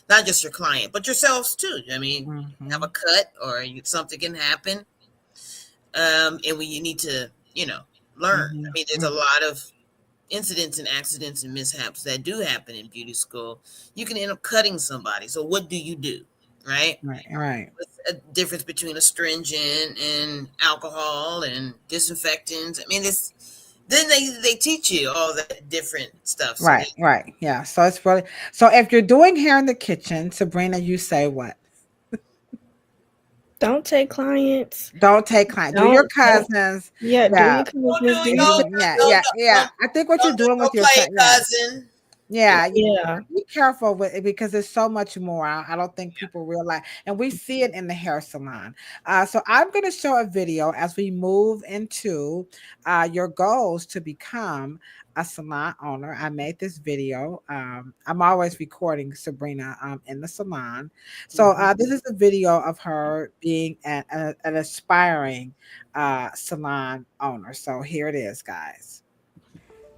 not just your client but yourselves too. I mean, have a cut or something can happen, and when you need to learn. I mean, there's a lot of incidents and accidents and mishaps that do happen in beauty school. You can end up cutting somebody, so what do you do? Right. What's a difference between astringent and alcohol and disinfectants? I mean, then they teach you all that different stuff. So Right. Yeah. So it's really, so if you're doing hair in the kitchen, Sabrina, you say what? Don't take clients. Don't take clients. Do your Don't. cousins. Yeah, do Yeah. your Don't cousins. do Do it. your No, Yeah, no, yeah, no, yeah. no. I think what you're doing Don't with your play, yeah. cousin. Yeah, yeah. be careful with it because there's so much more. I don't think people realize, and we see it in the hair salon. So I'm going to show a video as we move into your goals to become a salon owner. I made this video. I'm always recording Sabrina in the salon. So this is a video of her being an aspiring salon owner. So here it is, guys.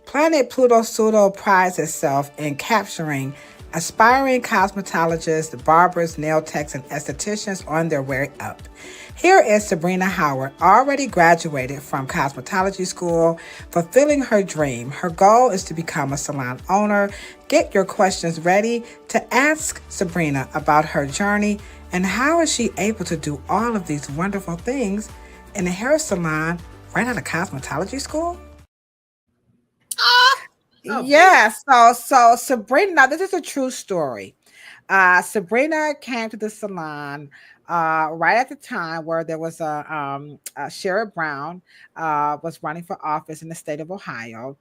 Planet Pluto Pseudo prides itself in capturing aspiring cosmetologists, barbers, nail techs, and estheticians on their way up. Here is Sabrina Howard, already graduated from cosmetology school, fulfilling her dream. Her goal is to become a salon owner. Get your questions ready to ask Sabrina about her journey and how is she able to do all of these wonderful things in a hair salon right out of cosmetology school? Ah, oh, Yeah, so Sabrina, now this is a true story. Sabrina came to the salon right at the time where there was a Sherrod Brown was running for office in the state of Ohio,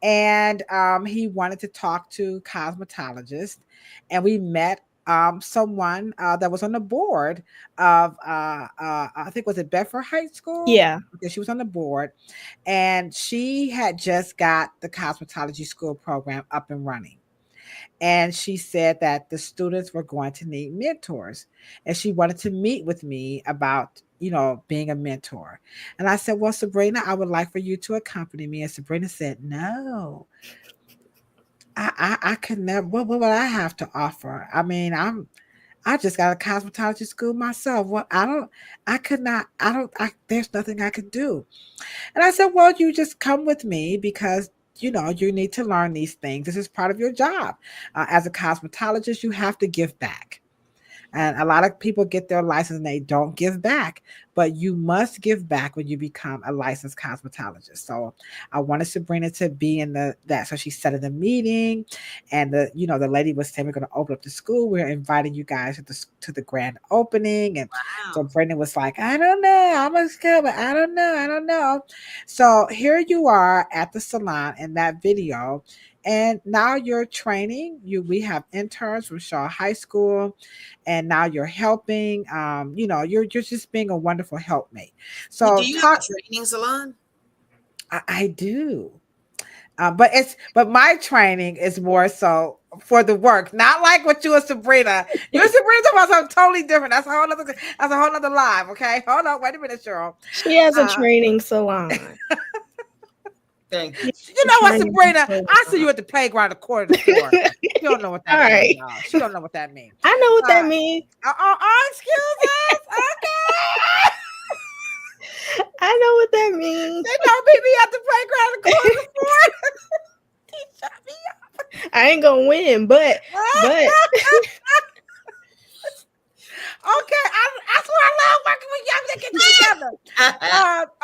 and he wanted to talk to cosmetologists, and we met someone that was on the board of I think was it Bedford High School. Yeah. Okay, she was on the board, and she had just got the cosmetology school program up and running. And she said that the students were going to need mentors, and she wanted to meet with me about being a mentor. And I said, well, Sabrina, I would like for you to accompany me. And Sabrina said, no, I could never. What would I have to offer? I mean, I just got a cosmetology school myself. What I could not, there's nothing I could do. And I said, well, you just come with me because you need to learn these things. This is part of your job. As a cosmetologist, you have to give back. And a lot of people get their license and they don't give back, but you must give back when you become a licensed cosmetologist. So I wanted Sabrina to be in that. So she set in the meeting, and the lady was saying we're going to open up the school. We're inviting you guys to the grand opening. And so wow. Brenda was like, I don't know, I'm gonna come, but I don't know. So here you are at the salon in that video. And now you're training. We have interns from Shaw High School, and now you're helping. You're just being a wonderful helpmate. Do So you have a training salon? I do. But my training is more so for the work, not like what you and Sabrina. You and Sabrina talking about something totally different. That's a whole other live. Okay, hold on, wait a minute, Cheryl. She has a Uh, training salon. Thank you. Yeah, You know what, training Sabrina? I see salon. you at the playground, the court of the floor. You don't know what All that means, right. y'all. She don't know what that means. I know what Uh, that means. excuse us. Okay. I know what that means. They don't meet me at the playground, the court of the floor. He shut me up. I ain't gonna win, but Okay, that's what I love working with young to get together.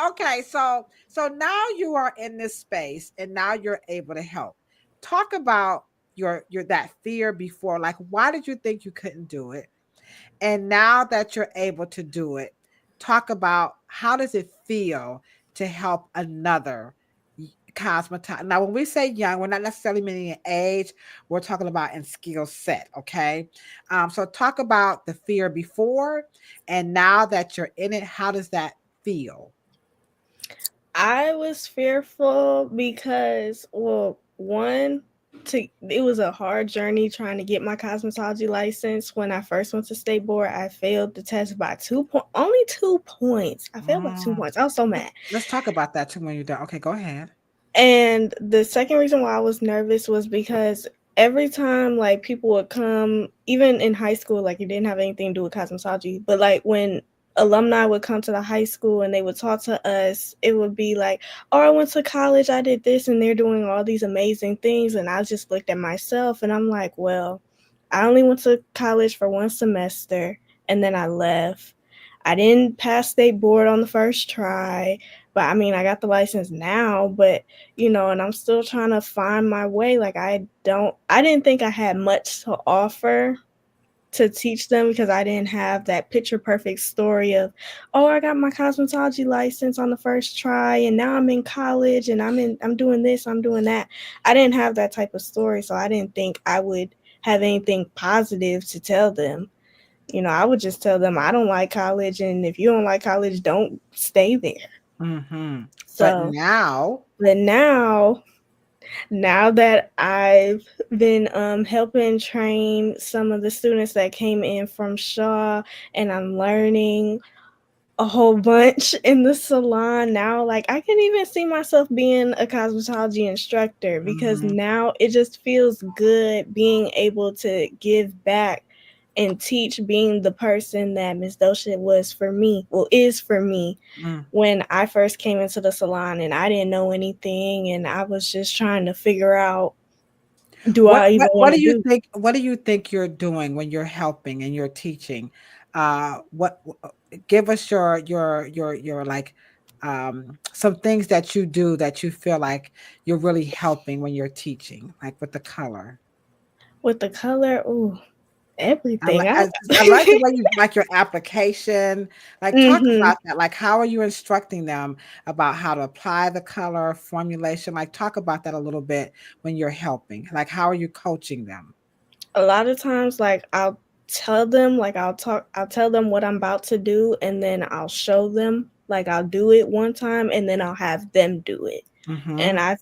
Okay, so now you are in this space, and now you're able to help. Talk about your that fear before. Like, why did you think you couldn't do it? And now that you're able to do it, talk about how does it feel to help another cosmetologist. Now, when we say young, we're not necessarily meaning in age. We're talking about in skill set. Okay. So talk about the fear before and now that you're in it. How does that feel? I was fearful because, well, it was a hard journey trying to get my cosmetology license. When I first went to state board, I failed the test by only 2 points. I failed by 2 points. I was so mad. Let's talk about that too when you're done. Okay, go ahead. And the second reason why I was nervous was because every time like people would come, even in high school, like it didn't have anything to do with cosmetology, but like when alumni would come to the high school and they would talk to us, it would be like, oh, I went to college, I did this, and they're doing all these amazing things. And I just looked at myself and I'm like, well, I only went to college for 1 semester and then I left. I didn't pass state board on the first try, but I mean, I got the license now, but and I'm still trying to find my way. Like I didn't think I had much to offer to teach them because I didn't have that picture perfect story of, oh, I got my cosmetology license on the first try and now I'm in college and I'm doing this, I'm doing that. I didn't have that type of story, so I didn't think I would have anything positive to tell them. I would just tell them I don't like college, and if you don't like college, don't stay there. Mm-hmm. But So, now, but now that I've been helping train some of the students that came in from Shaw, and I'm learning a whole bunch in the salon now, like I can even see myself being a cosmetology instructor because mm-hmm, now it just feels good being able to give back and teach, being the person that Miss Dosha was for me, well, is for me, mm. when I first came into the salon and I didn't know anything and I was just trying to figure out, do What I even what what want do to you do think what do you think you're doing when you're helping and you're teaching? Give us your like some things that you do that you feel like you're really helping when you're teaching, like with the color. with the color? Ooh, I like everything. I like the way you like your application. Like talk Mhm. about that. Like how are you instructing them about how to apply the color formulation? Like talk about that a little bit when you're helping. Like how are you coaching them? A lot of times, like I'll tell them, like I'll tell them what I'm about to do, and then I'll show them. Like I'll do it one time, and then I'll have them do it. Mm-hmm. And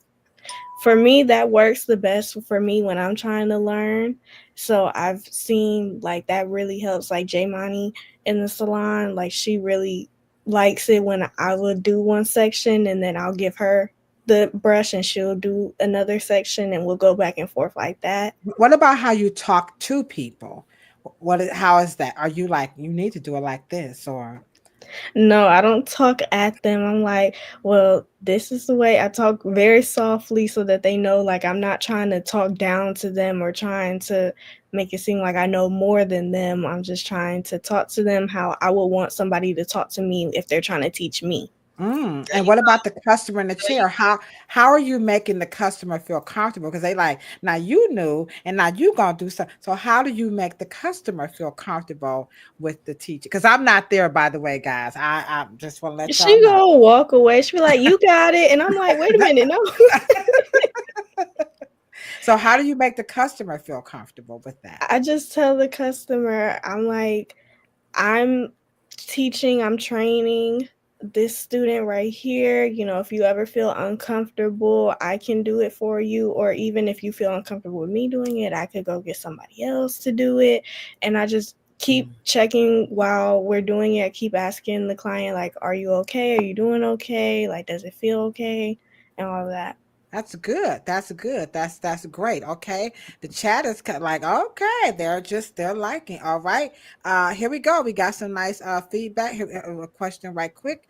for me, that works the best for me when I'm trying to learn. So I've seen like that really helps. Like Jaymani in the salon, like she really likes it when I will do one section and then I'll give her the brush and she'll do another section and we'll go back and forth like that. What about how you talk to people? How is that? Are you like you need to do it like this or No, I don't talk at them. I'm like, well, this is the way I talk, very softly so that they know, like, I'm not trying to talk down to them or trying to make it seem like I know more than them. I'm just trying to talk to them how I would want somebody to talk to me if they're trying to teach me. There And you what about go. the customer in the There you chair? How are you making the customer feel comfortable? Because they like now you knew and now you gonna do something. So how do you make the customer feel comfortable with the teacher? Because I'm not there, by the way, guys. I just want to let y'all She know. gonna walk away. She be like, "You got it," and I'm like, "Wait a minute, no." So how do you make the customer feel comfortable with that? I just tell the customer, I'm like, I'm teaching, I'm training this student right here. If you ever feel uncomfortable, I can do it for you. Or even if you feel uncomfortable with me doing it, I could go get somebody else to do it. And I just keep checking while we're doing it. I keep asking the client, like, are you okay? Are you doing okay? Like, does it feel okay? And all of that. That's good. That's good. That's great. Okay. The chat is like, okay, they're liking. All right. Here we go. We got some nice feedback. Here, a question right quick.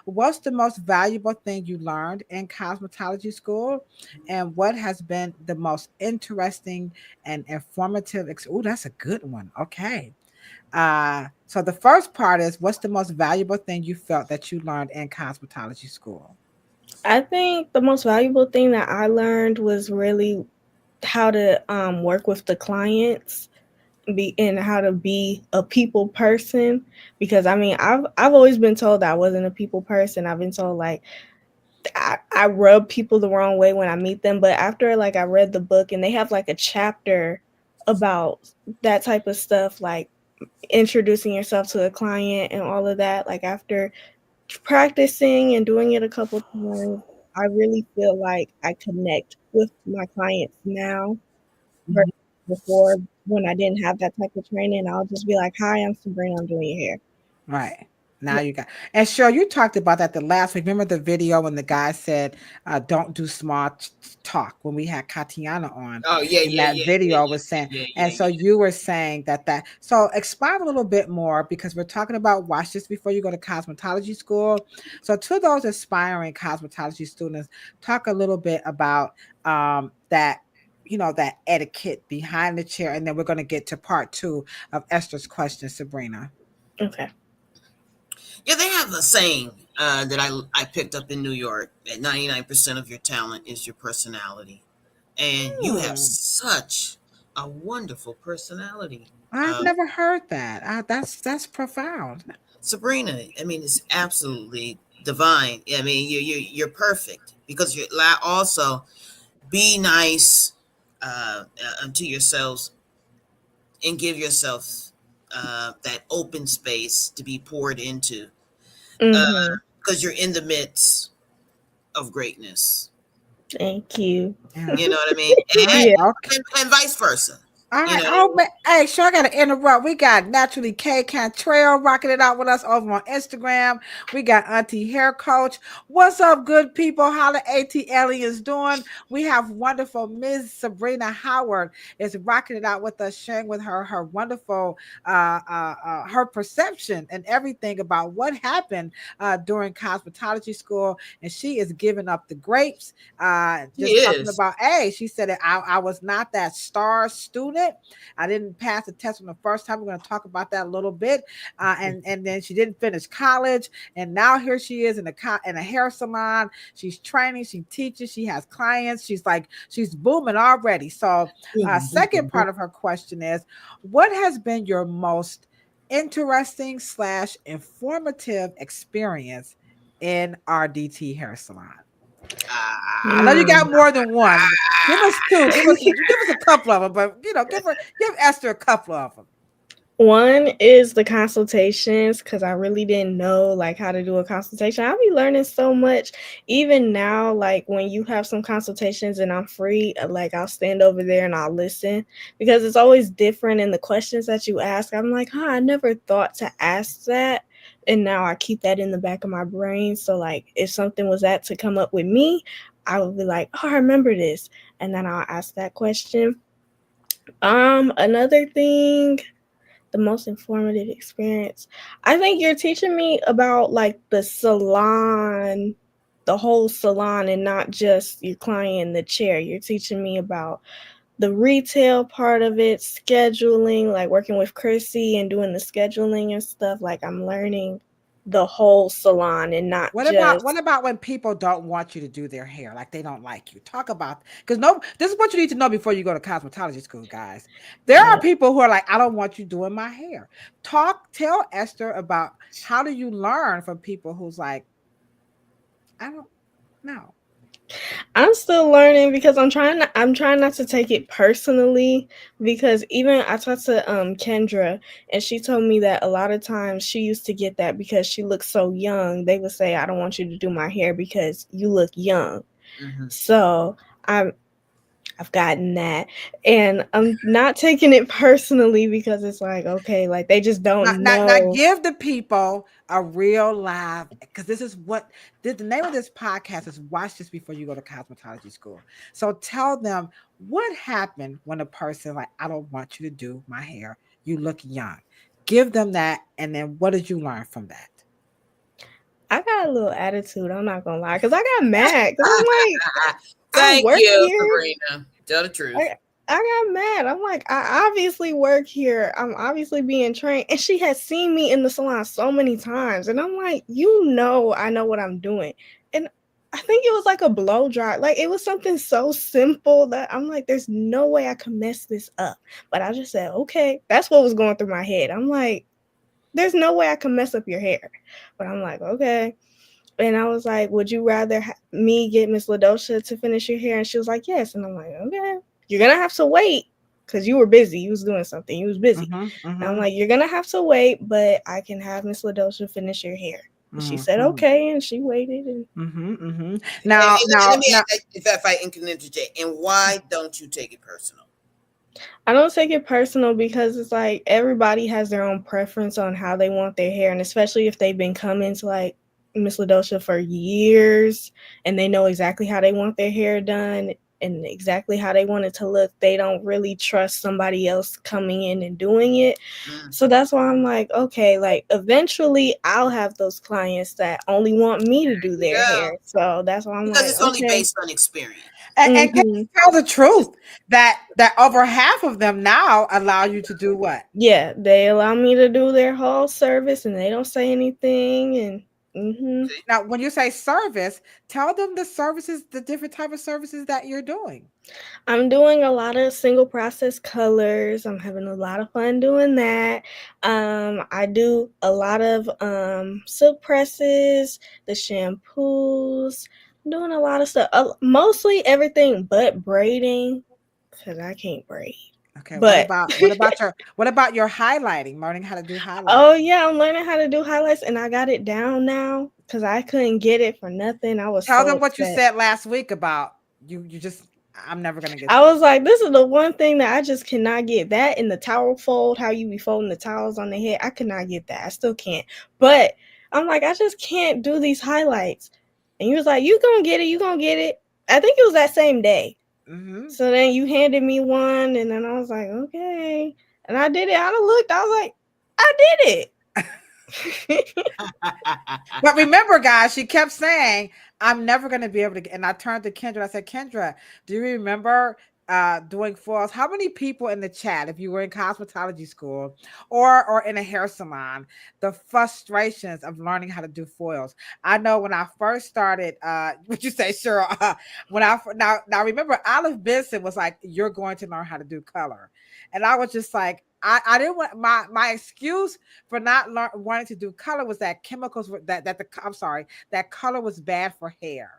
What's the most valuable thing you learned in cosmetology school? And what has been the most interesting and informative oh, that's a good one. Okay. So the first part is what's the most valuable thing you felt that you learned in cosmetology school? I think the most valuable thing that I learned was really how to work with the clients, be and how to be a people person, because I mean I've always been told that I wasn't a people person. I've been told like I rub people the wrong way when I meet them, but after like I read the book and they have like a chapter about that type of stuff, like introducing yourself to a client and all of that, like after practicing and doing it a couple times, I really feel like I connect with my clients now versus before, when I didn't have that type of training. I'll just be like, "Hi, I'm Sabrina. I'm doing your hair." Right. Now you got and Cheryl, you talked about that the last week. Remember the video when the guy said, don't do small talk when we had Katiana on Oh yeah, in yeah, that yeah, yeah, video was saying, yeah, and yeah, so yeah. you were saying that so expound a little bit more because we're talking about watch this before you go to cosmetology school. So to those aspiring cosmetology students, talk a little bit about that that etiquette behind the chair, and then we're going to get to part two of Esther's question, Sabrina. Okay. Yeah, they have a saying that I picked up in New York that 99% of your talent is your personality, and you have Hmm. such a wonderful personality. I've never heard that. That's profound. Sabrina, I mean, it's absolutely divine. I mean, you're perfect because you're also be nice to yourselves and give yourself that open space to be poured into Mm-hmm. because you're in the midst of greatness. Thank you. Yeah. You know what I mean? All right. Yeah. Okay. And vice versa. All You right. know, Oh, but hey, sure, I got to interrupt. We got Naturally K Cantrell rocking it out with us over on Instagram. We got Auntie Hair Coach. What's up, good people? How the AT Aliens doing? We have wonderful Ms. Sabrina Howard is rocking it out with us, sharing with her wonderful her perception and everything about what happened during cosmetology school, and she is giving up the grapes. he Just talking is. about, hey, she said that I was not that star student. I didn't pass the test on the first time. We're going to talk about that a little bit. And then she didn't finish college, and now here she is in a hair salon. She's training, she teaches, she has clients. She's booming already. So, second part of her question is, what has been your most interesting / informative experience in RDT hair salon? I know you got Mm. more than one. Give us two. Give us a couple of them, but give Esther a couple of them. One is the consultations because I really didn't know like how to do a consultation. I'll be learning so much. Even now, like when you have some consultations and I'm free, like I'll stand over there and I'll listen because it's always different in the questions that you ask. I'm like, I never thought to ask that. And now I keep that in the back of my brain. So like if something was that to come up with me, I would be like, I remember this. And then I'll ask that question. Another thing, the most informative experience. I think you're teaching me about like the salon, the whole salon, and not just your client in the chair. You're teaching me about the retail part of it, scheduling, like working with Chrissy and doing the scheduling and stuff. Like I'm learning the whole salon and not What just. about when people don't want you to do their hair, like they don't like you? Talk about, because no, this is what you need to know before you go to cosmetology school, guys. There are people who are like, I don't want you doing my hair. Tell Esther about how do you learn from people who's like, I don't know. I'm still learning because I'm trying not to take it personally because even I talked to Kendra and she told me that a lot of times she used to get that because she looks so young. They would say, I don't want you to do my hair because you look young. Mm-hmm. So I've gotten that. And I'm not taking it personally because it's like, okay, like they just don't Now know. give the people a real live, because this is what the name of this podcast is. Watch this before you go to cosmetology school. So tell them what happened when a person like, I don't want you to do my hair. You look young. Give them that, and then what did you learn from that? I got a little attitude, I'm not gonna lie, because I got mad because I'm like, I Thank work you, here. Sabrina. Tell the truth. I got mad. I'm like, I obviously work here. I'm obviously being trained. And she has seen me in the salon so many times. And I'm like, I know what I'm doing. And I think it was like a blow dry. Like it was something so simple that I'm like, there's no way I can mess this up. But I just said, okay. That's what was going through my head. I'm like, there's no way I can mess up your hair. But I'm like, okay. And I was like, would you rather me get Miss Ladosha to finish your hair? And she was like, yes. And I'm like, okay, you're going to have to wait because you were busy. You was doing something. You was busy. And I'm like, you're going to have to wait, but I can have Miss Ladosha finish your hair. And she said, okay. And she waited. And Now, Let me ask if I can interject. And why don't you take it personal? I don't take it personal because it's like everybody has their own preference on how they want their hair. And especially if they've been coming to like Miss Ladosha for years and they know exactly how they want their hair done and exactly how they want it to look, they don't really trust somebody else coming in and doing it. So that's why I'm like, okay, like eventually I'll have those clients that only want me to do their hair. So that's why I'm Because like, it's only okay. based on experience. and can you tell the truth that over half of them now allow you to do what? Yeah, they allow me to do their whole service and they don't say anything. And Mhm. See? Now, when you say service, tell them the services, the different type of services that you're doing. I'm doing a lot of single process colors. I'm having a lot of fun doing that. I do a lot of silk presses, the shampoos. I'm doing a lot of stuff. Mostly everything but braiding, cause I can't braid. Okay, But what about your highlighting? Learning how to do highlighting. oh yeah, I'm learning how to do highlights, and I got it down now. Cause I couldn't get it for nothing. I was Tell so them what you upset. said last week about you just I'm never gonna get I this. was like, this is the one thing that I just cannot get. That in the towel fold, how you be folding the towels on the head, I could not get that. I still can't. But I'm like, I just can't do these highlights. And he was like, you gonna get it, you gonna get it. I think it was that same day. Mm-hmm. So then you handed me one, and then I was like, okay. And I did it. I looked, I was like, I did it. But remember, guys, she kept saying, I'm never going to be able to. And I turned to Kendra. I said, Kendra, do you remember doing foils? How many people in the chat, if you were in cosmetology school or in a hair salon, the frustrations of learning how to do foils? I know when I first started, what you say, Cheryl? Now remember, Olive Benson was like, you're going to learn how to do color. And I was just like, I didn't want my excuse for not wanting to do color was that chemicals were I'm sorry, that color was bad for hair.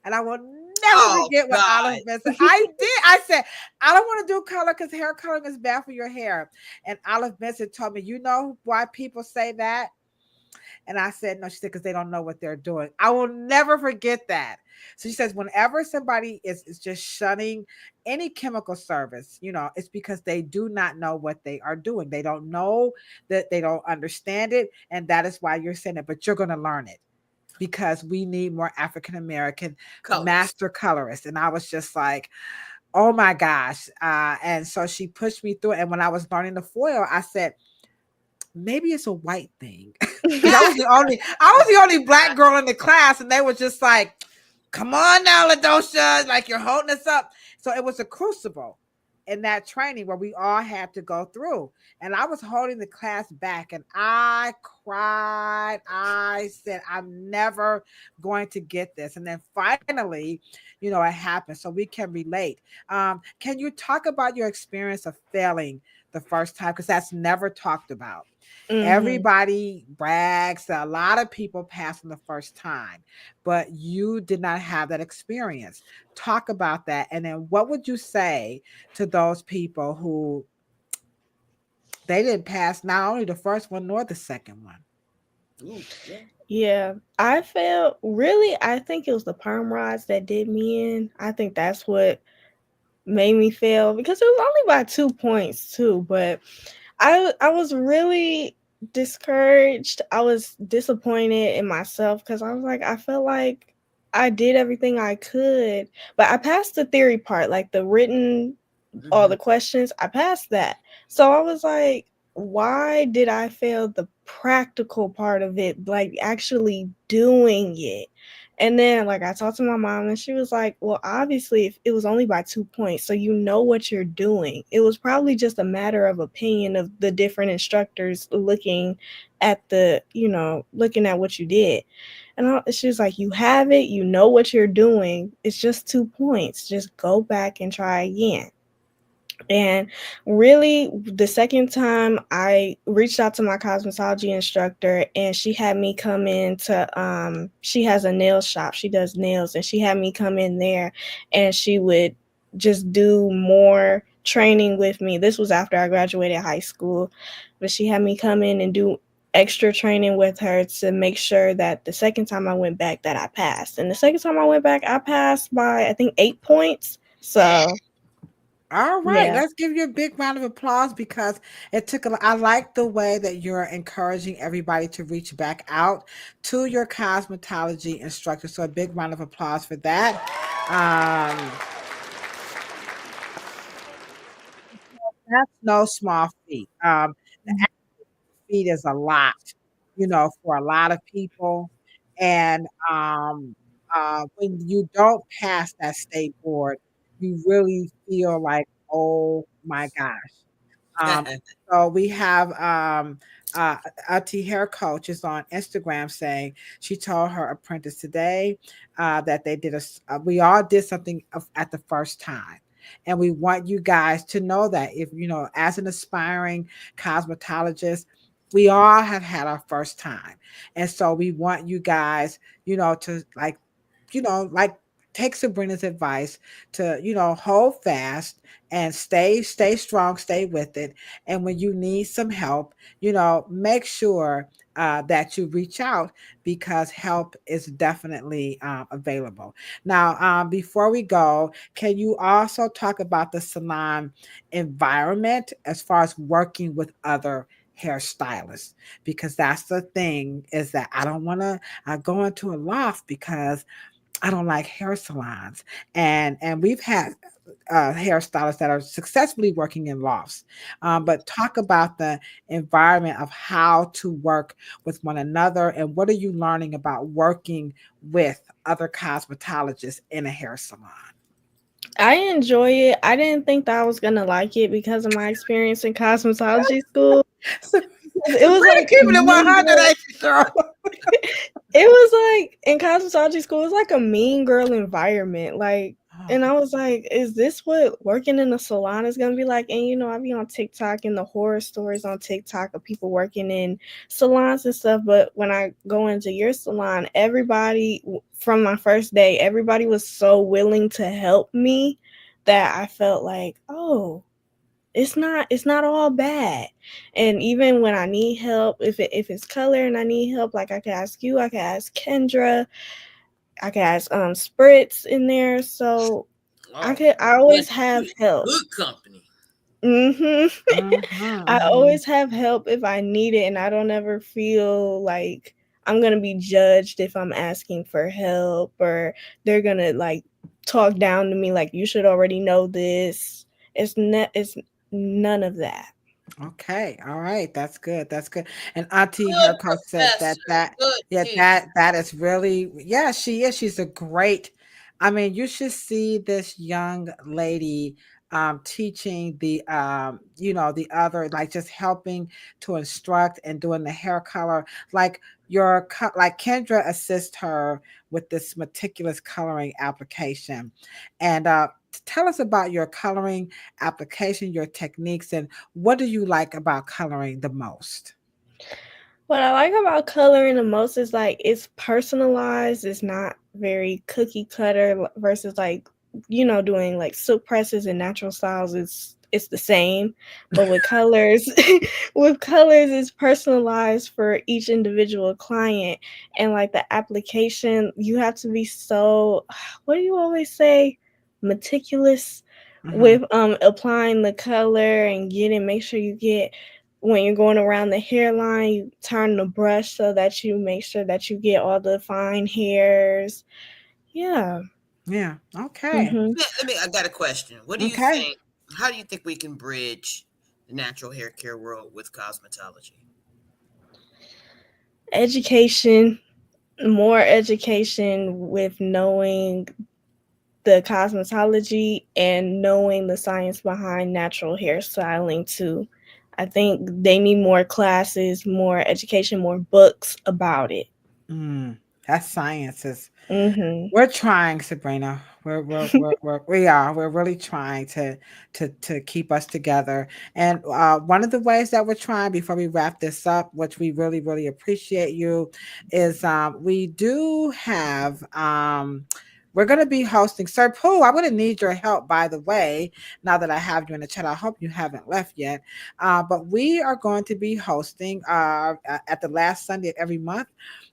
And I will never Oh forget what God. Olive Benson. I did. I said, I don't want to do color because hair coloring is bad for your hair. And Olive Benson told me, you know why people say that? And I said, no, she said, because they don't know what they're doing. I will never forget that. So she says, whenever somebody is just shunning any chemical service, it's because they do not know what they are doing. They don't know that they don't understand it. And that is why you're saying it, but you're going to learn it because we need more African American Colors. master colorists. And I was just like, oh my gosh. And so she pushed me through it. And when I was learning the foil, I said, maybe it's a white thing because I was the only black girl in the class, and they were just like, "Come on now, Ladosha, like you're holding us up." So it was a crucible in that training where we all had to go through, and I was holding the class back, and I cried. I said, "I'm never going to get this," and then finally, it happened. So we can relate. Can you talk about your experience of failing the first time because that's never talked about? Mhm. Everybody brags that a lot of people pass on the first time, but you did not have that experience. Talk about that. And then what would you say to those people who they didn't pass not only the first one nor the second one? Ooh, yeah. Yeah, I felt really. I think it was the perm rods that did me in. I think that's what made me fail because it was only by 2 points too. But I was really discouraged. I was disappointed in myself because I was like, I felt like I did everything I could, but I passed the theory part, like the written, all Mm-hmm. the questions. I passed that, so I was like, why did I fail the practical part of it, like actually doing it? And then, like, I talked to my mom, and she was like, well, obviously, if it was only by 2 points, so you know what you're doing. It was probably just a matter of opinion of the different instructors looking at looking at what you did. And she was like, you have it, you know what you're doing. It's just 2 points. Just go back and try again. And really, the second time I reached out to my cosmetology instructor, and she had me come in to, she has a nail shop, she does nails, and she had me come in there and she would just do more training with me. This was after I graduated high school, but she had me come in and do extra training with her to make sure that the second time I went back that I passed. And the second time I went back, I passed by, I think, 8 points. Yeah. So, All right, yeah. let's give you a big round of applause because it took I like the way that you're encouraging everybody to reach back out to your cosmetology instructor. So a big round of applause for that. Um, that's no small feat. The feat is a lot, for a lot of people. And when you don't pass that state board, you really feel like, oh my gosh. Um, so we have uh, Auntie Hair Coach is on Instagram saying she told her apprentice today that they did we all did something at the first time. And we want you guys to know that if you know, as an aspiring cosmetologist, we all have had our first time. And so we want you guys, you know, to like, like take Sabrina's advice to, hold fast and stay strong, stay with it. And when you need some help, make sure that you reach out because help is definitely available. Now, before we go, can you also talk about the salon environment as far as working with other hairstylists? Because that's the thing, is that I don't want to go into a loft because I don't like hair salons, and we've had hairstylists that are successfully working in lofts. But talk about the environment of how to work with one another, and what are you learning about working with other cosmetologists in a hair salon? I enjoy it. I didn't think that I was gonna like it because of my experience in cosmetology school. It was Sabrina, like keeping it mean 100, girl. ain't you, girl? It was like in cosmetology school, it's like a mean girl environment. Like, and I was like, is this what working in a salon is gonna be like? And I be on TikTok and the horror stories on TikTok of people working in salons and stuff. But when I go into your salon, everybody from my first day, everybody was so willing to help me that I felt like, oh, it's not all bad. And even when I need help, if it's color and I need help, like I can ask you, I can ask Kendra, I can ask Spritz in there. So Oh, I good, always have help. good company. I Mhm. always have help if I need it, and I don't ever feel like I'm gonna be judged if I'm asking for help, or they're gonna like talk down to me like you should already know this. It's none of that. Okay, all right, that's good. That's good. And Auntie Good Haircut said that professor. that Good yeah, teacher. that is really, yeah, she is. She's a great. I mean, you should see this young lady teaching the other, like just helping to instruct and doing the hair color. Like like Kendra assist her with this meticulous coloring application. And tell us about your coloring application, your techniques, and what do you like about coloring the most? What I like about coloring the most is like it's personalized. It's not very cookie cutter versus like doing like silk presses and natural styles. It's the same, but with colors, with colors, it's personalized for each individual client. And like the application, you have to be so. What do you always say? Meticulous Hmm. with applying the color and make sure you get when you're going around the hairline, you turn the brush so that you make sure that you get all the fine hairs. Yeah. Yeah. Okay. Mhm. I got a question. What do you Okay. think? How do you think we can bridge the natural hair care world with cosmetology? Education, more education with knowing the cosmetology and knowing the science behind natural hairstyling too. I think they need more classes, more education, more books about it. Mm, that's science. Mhm. We're trying, Sabrina. We are. We're really trying to keep us together. And one of the ways that we're trying before we wrap this up, which we really really appreciate you, is we do have we're going to be hosting Sir Pooh. I'm going to need your help, by the way, now that I have you in the chat. I hope you haven't left yet. But we are going to be hosting at the last Sunday of every month.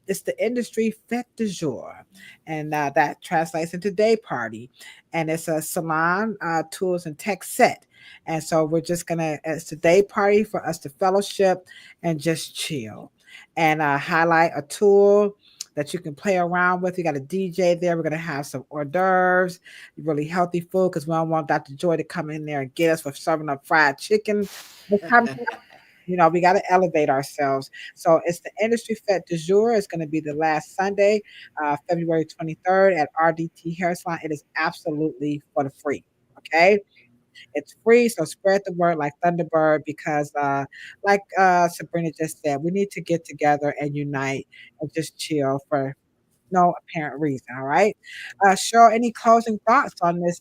It's the industry fete du jour, and that translates into day party. And it's a salon, tools, and tech set. And so we're just gonna, it's a day party for us to fellowship and just chill and highlight a tool that you can play around with. You got a DJ there. We're gonna have some hors d'oeuvres, really healthy food because we don't want Dr. Joy to come in there and get us for serving up fried chicken. This time we got to elevate ourselves. So it's the Industry Fete du jour. It's going to be the last Sunday, February 23rd at RDT Hair Salon. It is absolutely for the free. Okay. It's free, so spread the word like Thunderbird because, like Sabrina just said, we need to get together and unite and just chill for no apparent reason. All right, Cheryl, any closing thoughts on this?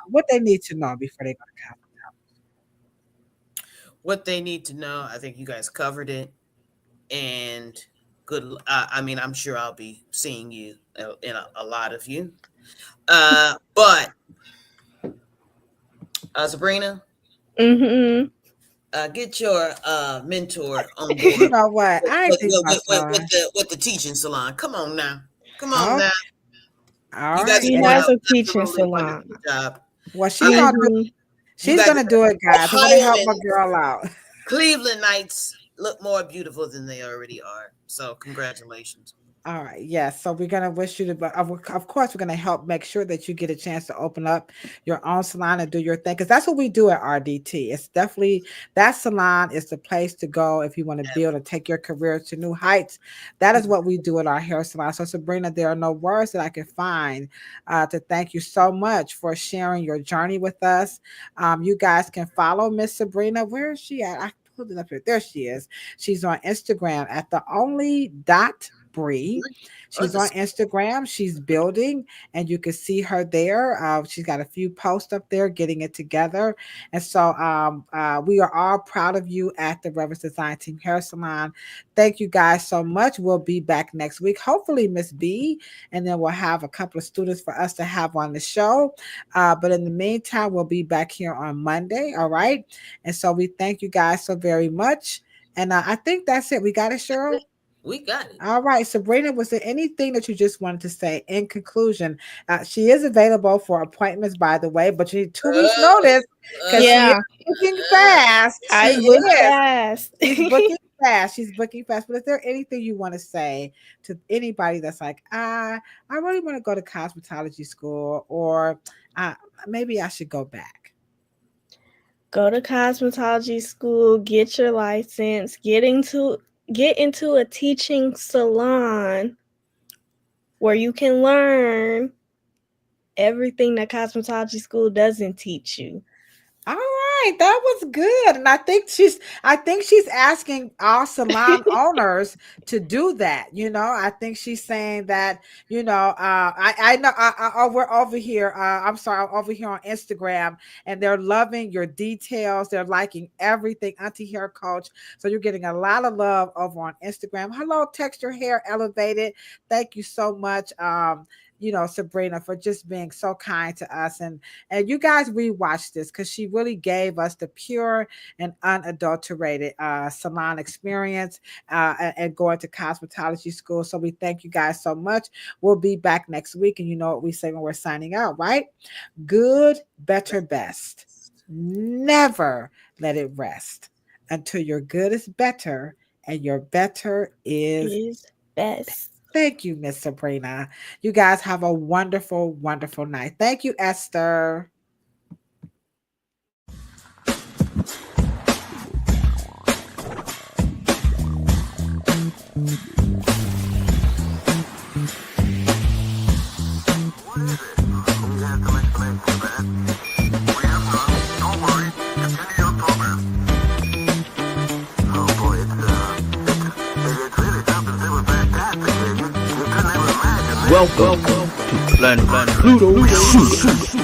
What they need to know before they go to college? What they need to know, I think you guys covered it. And I mean, I'm sure I'll be seeing you in a lot of you. But Sabrina, Mm-hmm. get your mentor on You board know what? I ain't think about that. with the teaching salon. Come on now. Come on Oh, now. all You guys right. are She doing And has an a teaching absolutely salon. wonderful job. well, I, Mm-hmm. you she's guys gonna do it, guys. I'm gonna help my Ohioan girl out. Cleveland Knights look more beautiful than they already are. So congratulations. All right, yes. So we're gonna wish you the, but of course, we're gonna help make sure that you get a chance to open up your own salon and do your thing, because that's what we do at RDT. It's definitely that salon is the place to go if you want to build and take your career to new heights. That is what we do at our hair salon. So Sabrina, there are no words that I can find to thank you so much for sharing your journey with us. You guys can follow Miss Sabrina. Where is she at? I pulled it up here. There she is. She's on Instagram at the only dot Bree. She's on Instagram. She's building, and you can see her there. She's got a few posts up there getting it together. And so we are all proud of you at the Reverence Design Team Hair Salon. Thank you guys so much. We'll be back next week, hopefully Miss B, and then we'll have a couple of students for us to have on the show. But in the meantime, we'll be back here on Monday. All right. And so we thank you guys so very much. And I think that's it. We got it, Cheryl? We got it. All right, Sabrina, was there anything that you just wanted to say in conclusion? She is available for appointments, by the way, but you need 2 weeks notice because she is Yeah, booking fast. I She book is. fast. She's booking fast. She's booking fast. But is there anything you want to say to anybody that's like, I really want to go to cosmetology school, or maybe I should go back? Go to cosmetology school, get your license, get into a teaching salon where you can learn everything that cosmetology school doesn't teach you. All right, that was good. And I think she's asking all salon owners to do that. I think she's saying that, I know we're over here. I'm sorry, over here on Instagram, and they're loving your details. They're liking everything, Auntie Hair Coach. So you're getting a lot of love over on Instagram. Hello, Texture Hair Elevated. Thank you so much. Sabrina, for just being so kind to us. And you guys rewatch this because she really gave us the pure and unadulterated salon experience and going to cosmetology school. So we thank you guys so much. We'll be back next week. And you know what we say when we're signing out, right? Good, better, best. Never let it rest until your good is better and your better is best. Thank you, Miss Sabrina. You guys have a wonderful, wonderful night. Thank you, Esther. Welcome to Planet Pluto.